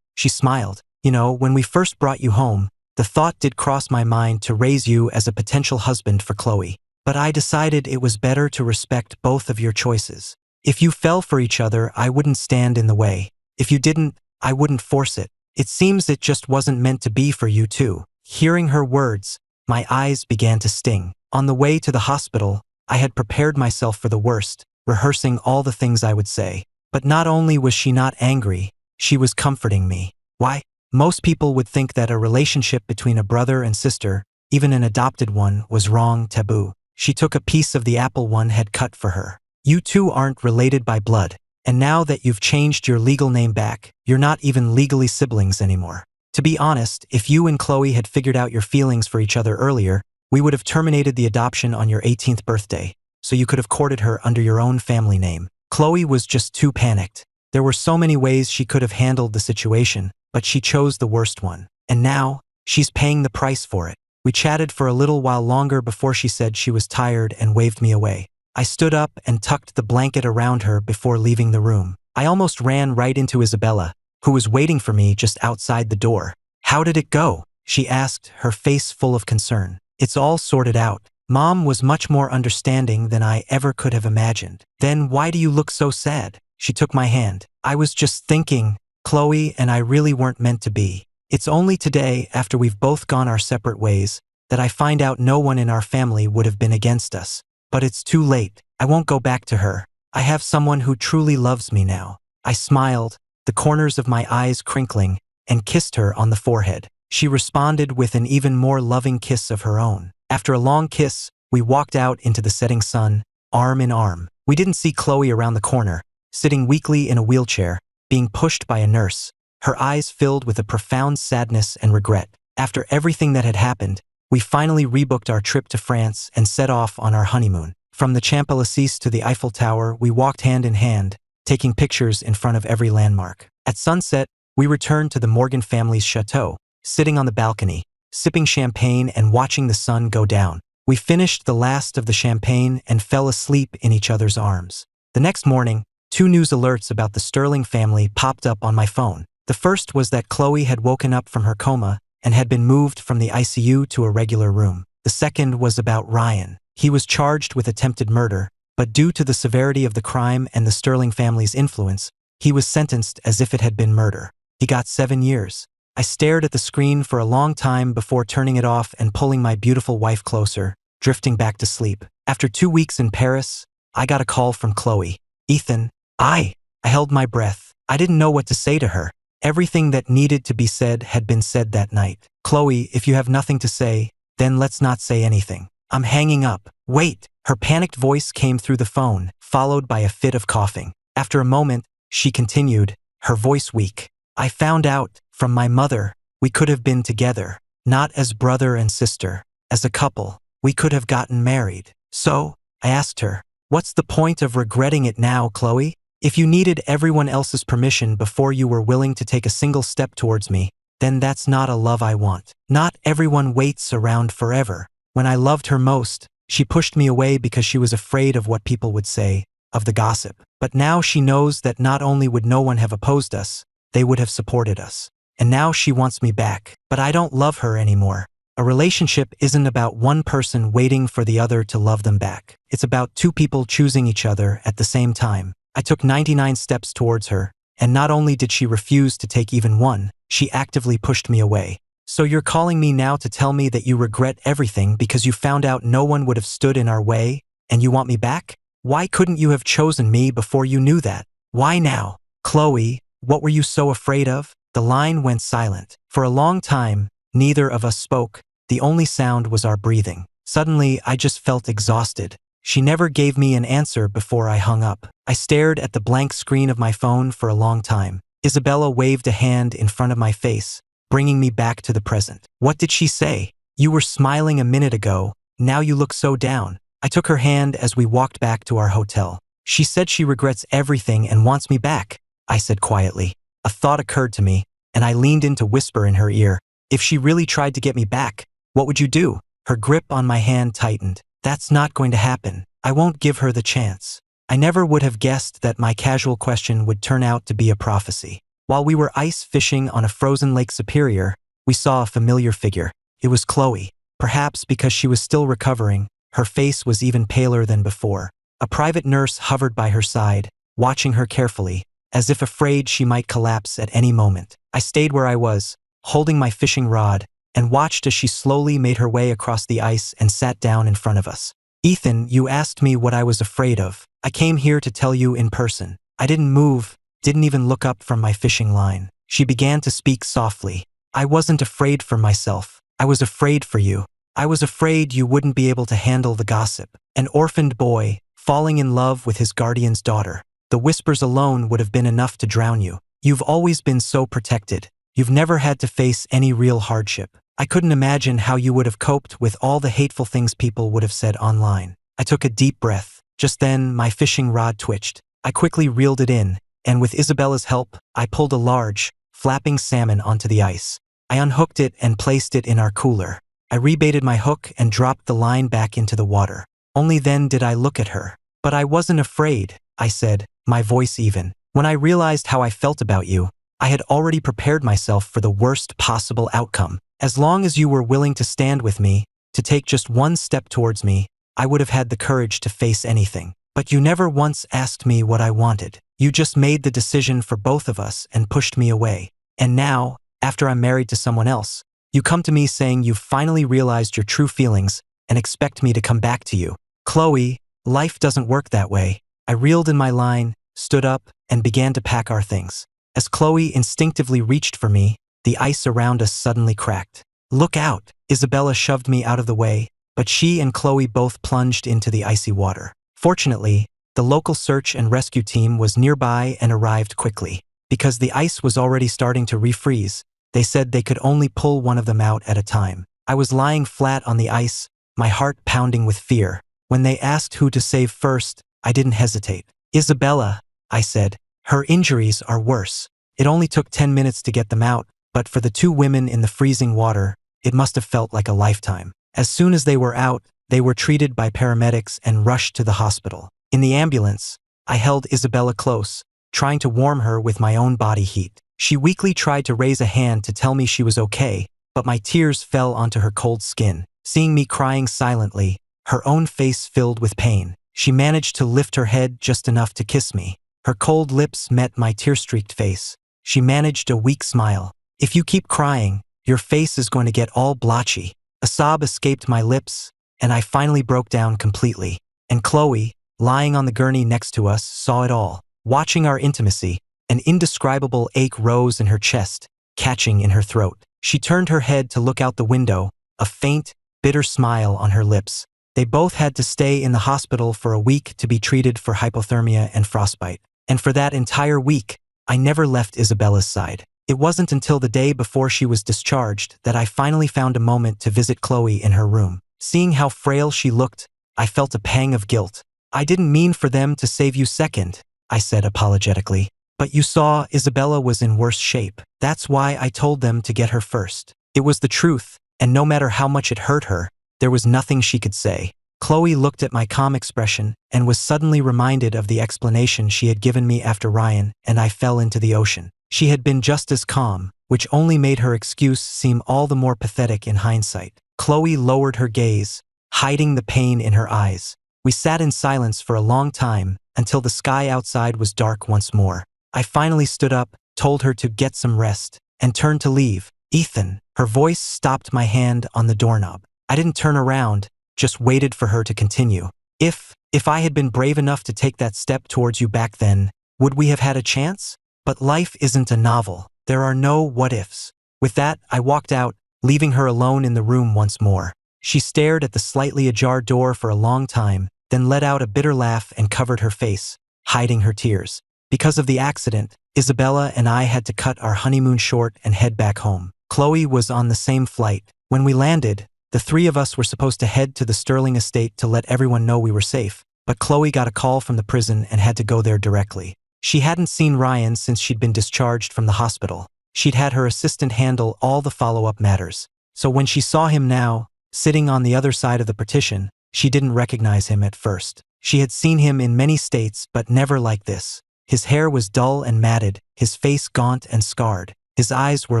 she smiled. "You know, when we first brought you home, the thought did cross my mind to raise you as a potential husband for Chloe. But I decided it was better to respect both of your choices. If you fell for each other, I wouldn't stand in the way. If you didn't, I wouldn't force it. It seems it just wasn't meant to be for you too." Hearing her words, my eyes began to sting. On the way to the hospital, I had prepared myself for the worst, rehearsing all the things I would say. But not only was she not angry, she was comforting me. Why? Most people would think that a relationship between a brother and sister, even an adopted one, was wrong, taboo. She took a piece of the apple one had cut for her. You two aren't related by blood. And now that you've changed your legal name back, you're not even legally siblings anymore. To be honest, if you and Chloe had figured out your feelings for each other earlier, we would have terminated the adoption on your 18th birthday, so you could have courted her under your own family name. Chloe was just too panicked. There were so many ways she could have handled the situation, but she chose the worst one. And now, she's paying the price for it. We chatted for a little while longer before she said she was tired and waved me away. I stood up and tucked the blanket around her before leaving the room. I almost ran right into Isabella, who was waiting for me just outside the door. How did it go? She asked, her face full of concern. It's all sorted out. Mom was much more understanding than I ever could have imagined. Then why do you look so sad? She took my hand. I was just thinking, Chloe and I really weren't meant to be. It's only today, after we've both gone our separate ways, that I find out no one in our family would have been against us. But it's too late. I won't go back to her. I have someone who truly loves me now. I smiled, the corners of my eyes crinkling, and kissed her on the forehead. She responded with an even more loving kiss of her own. After a long kiss, we walked out into the setting sun, arm in arm. We didn't see Chloe around the corner, sitting weakly in a wheelchair, being pushed by a nurse, her eyes filled with a profound sadness and regret. After everything that had happened, we finally rebooked our trip to France and set off on our honeymoon. From the Champs-Élysées to the Eiffel Tower, we walked hand in hand, taking pictures in front of every landmark. At sunset, we returned to the Morgan family's chateau, sitting on the balcony, sipping champagne and watching the sun go down. We finished the last of the champagne and fell asleep in each other's arms. The next morning, 2 news alerts about the Sterling family popped up on my phone. The first was that Chloe had woken up from her coma and had been moved from the ICU to a regular room. The second was about Ryan. He was charged with attempted murder, but due to the severity of the crime and the Sterling family's influence, he was sentenced as if it had been murder. He got 7 years. I stared at the screen for a long time before turning it off and pulling my beautiful wife closer, drifting back to sleep. After 2 weeks in Paris, I got a call from Chloe. Ethan, I held my breath. I didn't know what to say to her. Everything that needed to be said had been said that night. Chloe, if you have nothing to say, then let's not say anything. I'm hanging up. Wait. Her panicked voice came through the phone, followed by a fit of coughing. After a moment, she continued, her voice weak. I found out, from my mother, we could have been together, not as brother and sister, as a couple. We could have gotten married. So, I asked her, what's the point of regretting it now, Chloe? If you needed everyone else's permission before you were willing to take a single step towards me, then that's not a love I want. Not everyone waits around forever. When I loved her most, she pushed me away because she was afraid of what people would say, of the gossip. But now she knows that not only would no one have opposed us, they would have supported us. And now she wants me back. But I don't love her anymore. A relationship isn't about one person waiting for the other to love them back. It's about 2 people choosing each other at the same time. I took 99 steps towards her, and not only did she refuse to take even one, she actively pushed me away. So you're calling me now to tell me that you regret everything because you found out no one would have stood in our way, and you want me back? Why couldn't you have chosen me before you knew that? Why now? Chloe, what were you so afraid of? The line went silent. For a long time, neither of us spoke. The only sound was our breathing. Suddenly, I just felt exhausted. She never gave me an answer before I hung up. I stared at the blank screen of my phone for a long time. Isabella waved a hand in front of my face, bringing me back to the present. What did she say? You were smiling a minute ago. Now you look so down. I took her hand as we walked back to our hotel. She said she regrets everything and wants me back, I said quietly. A thought occurred to me, and I leaned in to whisper in her ear. If she really tried to get me back, what would you do? Her grip on my hand tightened. That's not going to happen. I won't give her the chance. I never would have guessed that my casual question would turn out to be a prophecy. While we were ice fishing on a frozen Lake Superior, we saw a familiar figure. It was Chloe. Perhaps because she was still recovering, her face was even paler than before. A private nurse hovered by her side, watching her carefully, as if afraid she might collapse at any moment. I stayed where I was, holding my fishing rod, and watched as she slowly made her way across the ice and sat down in front of us. Ethan, you asked me what I was afraid of. I came here to tell you in person. I didn't move, didn't even look up from my fishing line. She began to speak softly. I wasn't afraid for myself. I was afraid for you. I was afraid you wouldn't be able to handle the gossip. An orphaned boy, falling in love with his guardian's daughter. The whispers alone would have been enough to drown you. You've always been so protected. You've never had to face any real hardship. I couldn't imagine how you would have coped with all the hateful things people would have said online. I took a deep breath. Just then, my fishing rod twitched. I quickly reeled it in, and with Isabella's help, I pulled a large, flapping salmon onto the ice. I unhooked it and placed it in our cooler. I rebaited my hook and dropped the line back into the water. Only then did I look at her. But I wasn't afraid, I said, my voice even. When I realized how I felt about you, I had already prepared myself for the worst possible outcome. As long as you were willing to stand with me, to take just one step towards me, I would have had the courage to face anything. But you never once asked me what I wanted. You just made the decision for both of us and pushed me away. And now, after I'm married to someone else, you come to me saying you've finally realized your true feelings and expect me to come back to you. Chloe, life doesn't work that way. I reeled in my line, stood up, and began to pack our things. As Chloe instinctively reached for me, the ice around us suddenly cracked. Look out! Isabella shoved me out of the way, but she and Chloe both plunged into the icy water. Fortunately, the local search and rescue team was nearby and arrived quickly. Because the ice was already starting to refreeze, they said they could only pull one of them out at a time. I was lying flat on the ice, my heart pounding with fear. When they asked who to save first, I didn't hesitate. Isabella, I said. Her injuries are worse. It only took 10 minutes to get them out, but for the two women in the freezing water, it must have felt like a lifetime. As soon as they were out, they were treated by paramedics and rushed to the hospital. In the ambulance, I held Isabella close, trying to warm her with my own body heat. She weakly tried to raise a hand to tell me she was okay, but my tears fell onto her cold skin. Seeing me crying silently, her own face filled with pain, she managed to lift her head just enough to kiss me. Her cold lips met my tear-streaked face. She managed a weak smile. If you keep crying, your face is going to get all blotchy. A sob escaped my lips, and I finally broke down completely. And Chloe, lying on the gurney next to us, saw it all. Watching our intimacy, an indescribable ache rose in her chest, catching in her throat. She turned her head to look out the window, a faint, bitter smile on her lips. They both had to stay in the hospital for a week to be treated for hypothermia and frostbite. And for that entire week, I never left Isabella's side. It wasn't until the day before she was discharged that I finally found a moment to visit Chloe in her room. Seeing how frail she looked, I felt a pang of guilt. I didn't mean for them to save you second, I said apologetically. But you saw Isabella was in worse shape. That's why I told them to get her first. It was the truth, and no matter how much it hurt her, there was nothing she could say. Chloe looked at my calm expression and was suddenly reminded of the explanation she had given me after Ryan and I fell into the ocean. She had been just as calm, which only made her excuse seem all the more pathetic in hindsight. Chloe lowered her gaze, hiding the pain in her eyes. We sat in silence for a long time until the sky outside was dark once more. I finally stood up, told her to get some rest, and turned to leave. Ethan, her voice stopped my hand on the doorknob. I didn't turn around, just waited for her to continue. If I had been brave enough to take that step towards you back then, would we have had a chance? But life isn't a novel. There are no what-ifs. With that, I walked out, leaving her alone in the room once more. She stared at the slightly ajar door for a long time, then let out a bitter laugh and covered her face, hiding her tears. Because of the accident, Isabella and I had to cut our honeymoon short and head back home. Chloe was on the same flight. When we landed, the three of us were supposed to head to the Sterling estate to let everyone know we were safe, but Chloe got a call from the prison and had to go there directly. She hadn't seen Ryan since she'd been discharged from the hospital. She'd had her assistant handle all the follow-up matters. So when she saw him now, sitting on the other side of the partition, she didn't recognize him at first. She had seen him in many states, but never like this. His hair was dull and matted, his face gaunt and scarred. His eyes were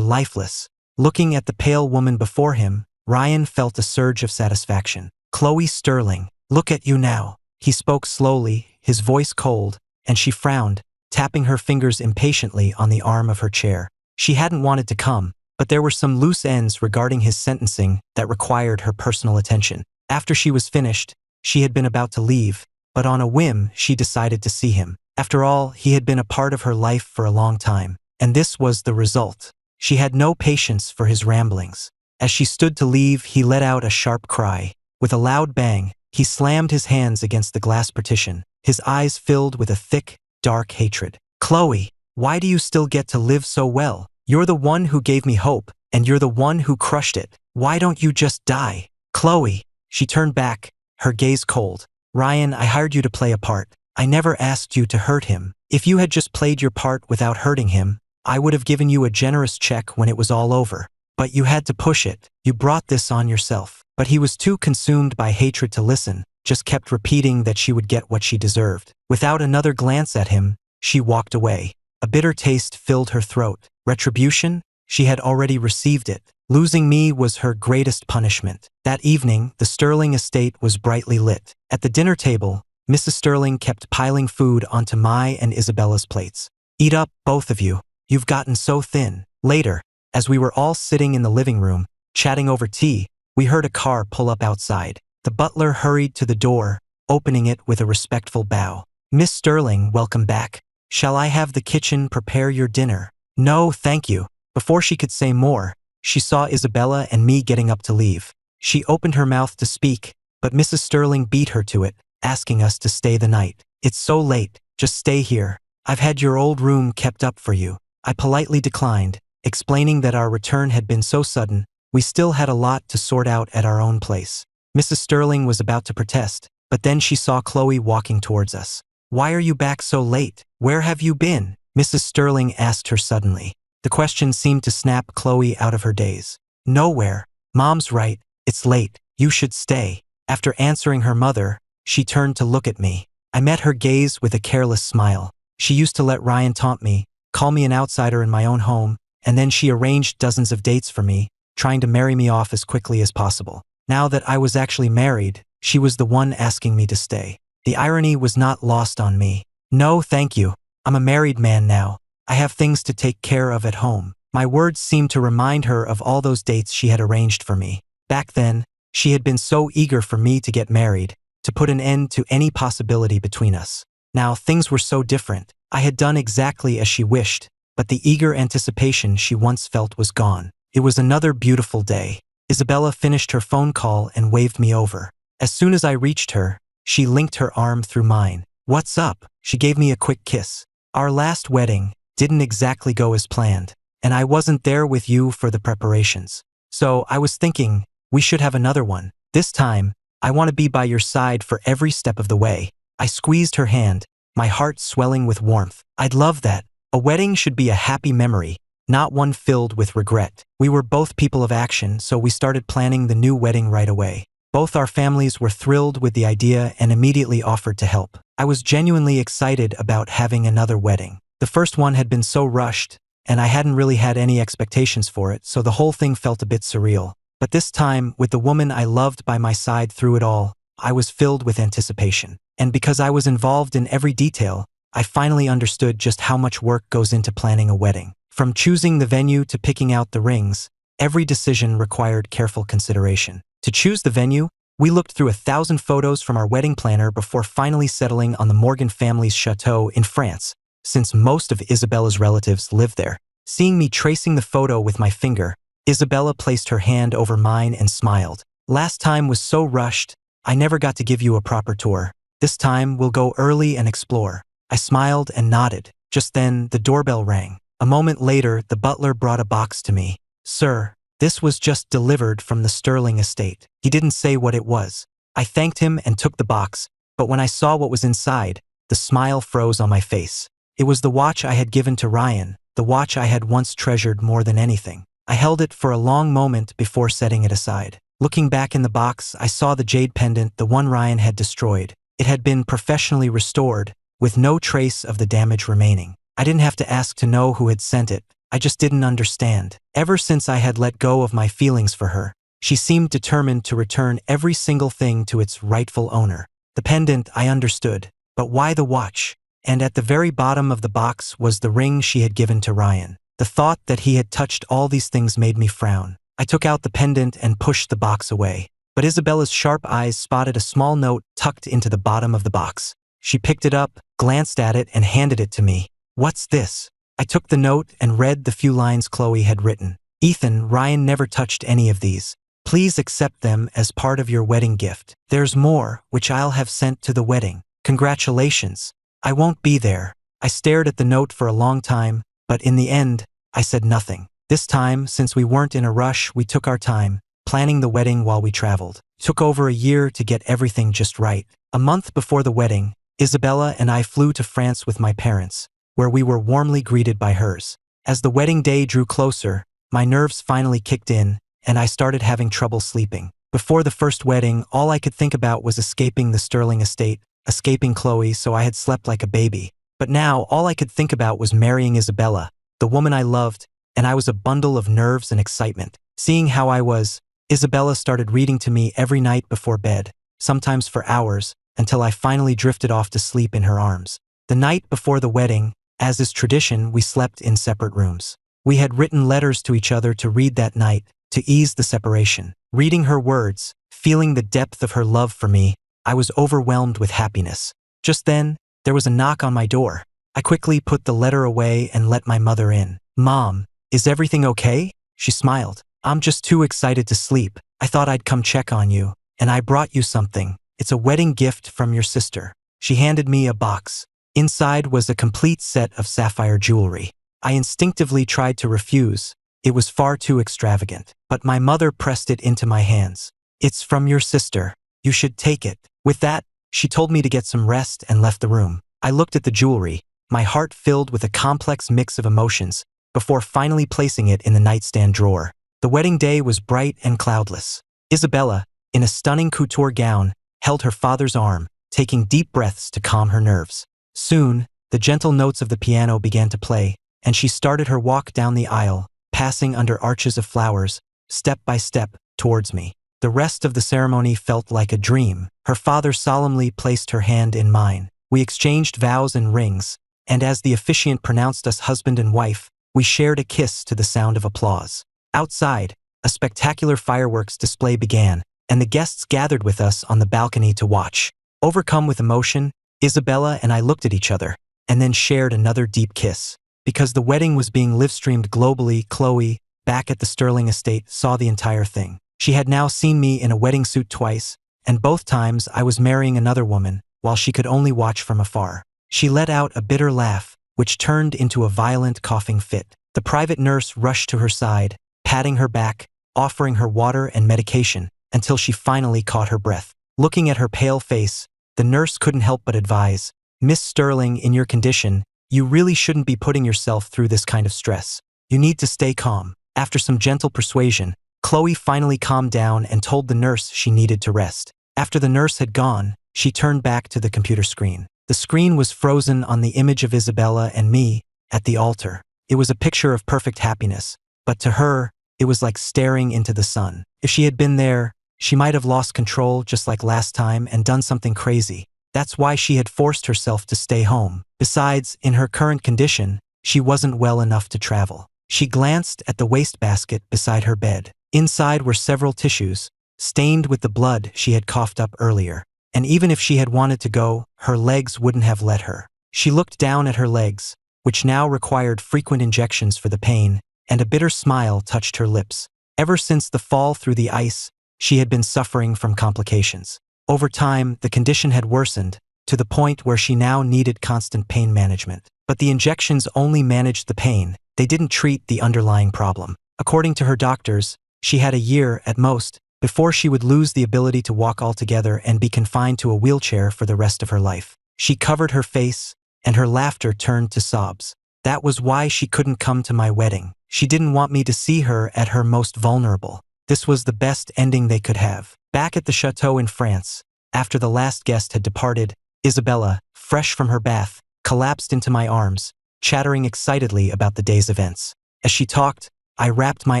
lifeless. Looking at the pale woman before him, Ryan felt a surge of satisfaction. Chloe Sterling, look at you now. He spoke slowly, his voice cold, and she frowned, tapping her fingers impatiently on the arm of her chair. She hadn't wanted to come, but there were some loose ends regarding his sentencing that required her personal attention. After she was finished, she had been about to leave, but on a whim she decided to see him. After all, he had been a part of her life for a long time, and this was the result. She had no patience for his ramblings. As she stood to leave, he let out a sharp cry. With a loud bang, he slammed his hands against the glass partition, his eyes filled with a thick, dark hatred. Chloe, why do you still get to live so well? You're the one who gave me hope, and you're the one who crushed it. Why don't you just die? Chloe. She turned back, her gaze cold. Ryan, I hired you to play a part. I never asked you to hurt him. If you had just played your part without hurting him, I would have given you a generous check when it was all over. But you had to push it. You brought this on yourself. But he was too consumed by hatred to listen, just kept repeating that she would get what she deserved. Without another glance at him, she walked away. A bitter taste filled her throat. Retribution? She had already received it. Losing me was her greatest punishment. That evening, the Sterling estate was brightly lit. At the dinner table, Mrs. Sterling kept piling food onto my and Isabella's plates. Eat up, both of you. You've gotten so thin. Later, as we were all sitting in the living room, chatting over tea, we heard a car pull up outside. The butler hurried to the door, opening it with a respectful bow. Miss Sterling, welcome back. Shall I have the kitchen prepare your dinner? No, thank you. Before she could say more, she saw Isabella and me getting up to leave. She opened her mouth to speak, but Mrs. Sterling beat her to it, asking us to stay the night. It's so late, just stay here. I've had your old room kept up for you. I politely declined, explaining that our return had been so sudden, we still had a lot to sort out at our own place. Mrs. Sterling was about to protest, but then she saw Chloe walking towards us. Why are you back so late? Where have you been? Mrs. Sterling asked her suddenly. The question seemed to snap Chloe out of her daze. Nowhere. Mom's right. It's late. You should stay. After answering her mother, she turned to look at me. I met her gaze with a careless smile. She used to let Ryan taunt me, call me an outsider in my own home, and then she arranged dozens of dates for me, trying to marry me off as quickly as possible. Now that I was actually married, she was the one asking me to stay. The irony was not lost on me. No, thank you. I'm a married man now. I have things to take care of at home. My words seemed to remind her of all those dates she had arranged for me. Back then, she had been so eager for me to get married, to put an end to any possibility between us. Now things were so different. I had done exactly as she wished, but the eager anticipation she once felt was gone. It was another beautiful day. Isabella finished her phone call and waved me over. As soon as I reached her, she linked her arm through mine. What's up? She gave me a quick kiss. Our last wedding didn't exactly go as planned, and I wasn't there with you for the preparations. So I was thinking, we should have another one. This time, I want to be by your side for every step of the way. I squeezed her hand, my heart swelling with warmth. I'd love that. A wedding should be a happy memory, not one filled with regret. We were both people of action, so we started planning the new wedding right away. Both our families were thrilled with the idea and immediately offered to help. I was genuinely excited about having another wedding. The first one had been so rushed, and I hadn't really had any expectations for it, so the whole thing felt a bit surreal. But this time, with the woman I loved by my side through it all, I was filled with anticipation. And because I was involved in every detail, I finally understood just how much work goes into planning a wedding. From choosing the venue to picking out the rings, every decision required careful consideration. To choose the venue, we looked through 1,000 photos from our wedding planner before finally settling on the Morgan family's chateau in France, since most of Isabella's relatives lived there. Seeing me tracing the photo with my finger, Isabella placed her hand over mine and smiled. Last time was so rushed, I never got to give you a proper tour. This time, we'll go early and explore. I smiled and nodded. Just then, the doorbell rang. A moment later, the butler brought a box to me. Sir, this was just delivered from the Sterling estate. He didn't say what it was. I thanked him and took the box, but when I saw what was inside, the smile froze on my face. It was the watch I had given to Ryan, the watch I had once treasured more than anything. I held it for a long moment before setting it aside. Looking back in the box, I saw the jade pendant, the one Ryan had destroyed. It had been professionally restored, with no trace of the damage remaining. I didn't have to ask to know who had sent it. I just didn't understand. Ever since I had let go of my feelings for her, she seemed determined to return every single thing to its rightful owner. The pendant, I understood, but why the watch? And at the very bottom of the box was the ring she had given to Ryan. The thought that he had touched all these things made me frown. I took out the pendant and pushed the box away. But Isabella's sharp eyes spotted a small note tucked into the bottom of the box. She picked it up, glanced at it, and handed it to me. What's this? I took the note and read the few lines Chloe had written. Ethan, Ryan never touched any of these. Please accept them as part of your wedding gift. There's more, which I'll have sent to the wedding. Congratulations. I won't be there. I stared at the note for a long time, but in the end, I said nothing. This time, since we weren't in a rush, we took our time, planning the wedding while we traveled. It took over a year to get everything just right. A month before the wedding, Isabella and I flew to France with my parents, where we were warmly greeted by hers. As the wedding day drew closer, my nerves finally kicked in, and I started having trouble sleeping. Before the first wedding, all I could think about was escaping the Sterling estate, escaping Chloe, so I had slept like a baby. But now, all I could think about was marrying Isabella, the woman I loved, and I was a bundle of nerves and excitement. Seeing how I was, Isabella started reading to me every night before bed, sometimes for hours, until I finally drifted off to sleep in her arms. The night before the wedding, as is tradition, we slept in separate rooms. We had written letters to each other to read that night, to ease the separation. Reading her words, feeling the depth of her love for me, I was overwhelmed with happiness. Just then, there was a knock on my door. I quickly put the letter away and let my mother in. "Mom, is everything okay?" She smiled. "I'm just too excited to sleep. I thought I'd come check on you, and I brought you something. It's a wedding gift from your sister." She handed me a box. Inside was a complete set of sapphire jewelry. I instinctively tried to refuse. It was far too extravagant. But my mother pressed it into my hands. "It's from your sister. You should take it." With that, she told me to get some rest and left the room. I looked at the jewelry, my heart filled with a complex mix of emotions, before finally placing it in the nightstand drawer. The wedding day was bright and cloudless. Isabella, in a stunning couture gown, held her father's arm, taking deep breaths to calm her nerves. Soon, the gentle notes of the piano began to play, and she started her walk down the aisle, passing under arches of flowers, step by step, towards me. The rest of the ceremony felt like a dream. Her father solemnly placed her hand in mine. We exchanged vows and rings, and as the officiant pronounced us husband and wife, we shared a kiss to the sound of applause. Outside, a spectacular fireworks display began, and the guests gathered with us on the balcony to watch. Overcome with emotion, Isabella and I looked at each other, and then shared another deep kiss. Because the wedding was being live-streamed globally, Chloe, back at the Sterling estate, saw the entire thing. She had now seen me in a wedding suit twice, and both times I was marrying another woman, while she could only watch from afar. She let out a bitter laugh, which turned into a violent coughing fit. The private nurse rushed to her side, patting her back, offering her water and medication, until she finally caught her breath. Looking at her pale face, the nurse couldn't help but advise, "Miss Sterling, in your condition, you really shouldn't be putting yourself through this kind of stress. You need to stay calm." After some gentle persuasion, Chloe finally calmed down and told the nurse she needed to rest. After the nurse had gone, she turned back to the computer screen. The screen was frozen on the image of Isabella and me at the altar. It was a picture of perfect happiness, but to her, it was like staring into the sun. If she had been there, she might have lost control just like last time and done something crazy. That's why she had forced herself to stay home. Besides, in her current condition, she wasn't well enough to travel. She glanced at the wastebasket beside her bed. Inside were several tissues, stained with the blood she had coughed up earlier. And even if she had wanted to go, her legs wouldn't have let her. She looked down at her legs, which now required frequent injections for the pain, and a bitter smile touched her lips. Ever since the fall through the ice, she had been suffering from complications. Over time, the condition had worsened, to the point where she now needed constant pain management. But the injections only managed the pain, they didn't treat the underlying problem. According to her doctors, she had a year, at most, before she would lose the ability to walk altogether and be confined to a wheelchair for the rest of her life. She covered her face, and her laughter turned to sobs. That was why she couldn't come to my wedding. She didn't want me to see her at her most vulnerable. This was the best ending they could have. Back at the chateau in France, after the last guest had departed, Isabella, fresh from her bath, collapsed into my arms, chattering excitedly about the day's events. As she talked, I wrapped my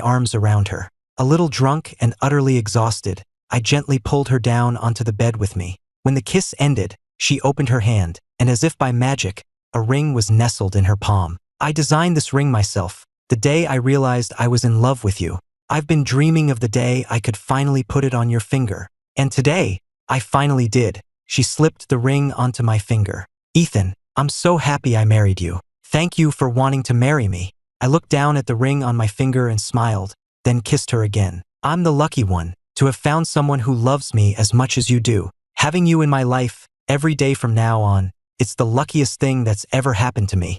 arms around her. A little drunk and utterly exhausted, I gently pulled her down onto the bed with me. When the kiss ended, she opened her hand, and as if by magic, a ring was nestled in her palm. "I designed this ring myself, the day I realized I was in love with you. I've been dreaming of the day I could finally put it on your finger. And today, I finally did." She slipped the ring onto my finger. "Ethan, I'm so happy I married you. Thank you for wanting to marry me." I looked down at the ring on my finger and smiled, then kissed her again. I'm the lucky one, to have found someone who loves me as much as you do. Having you in my life, every day from now on, it's the luckiest thing that's ever happened to me.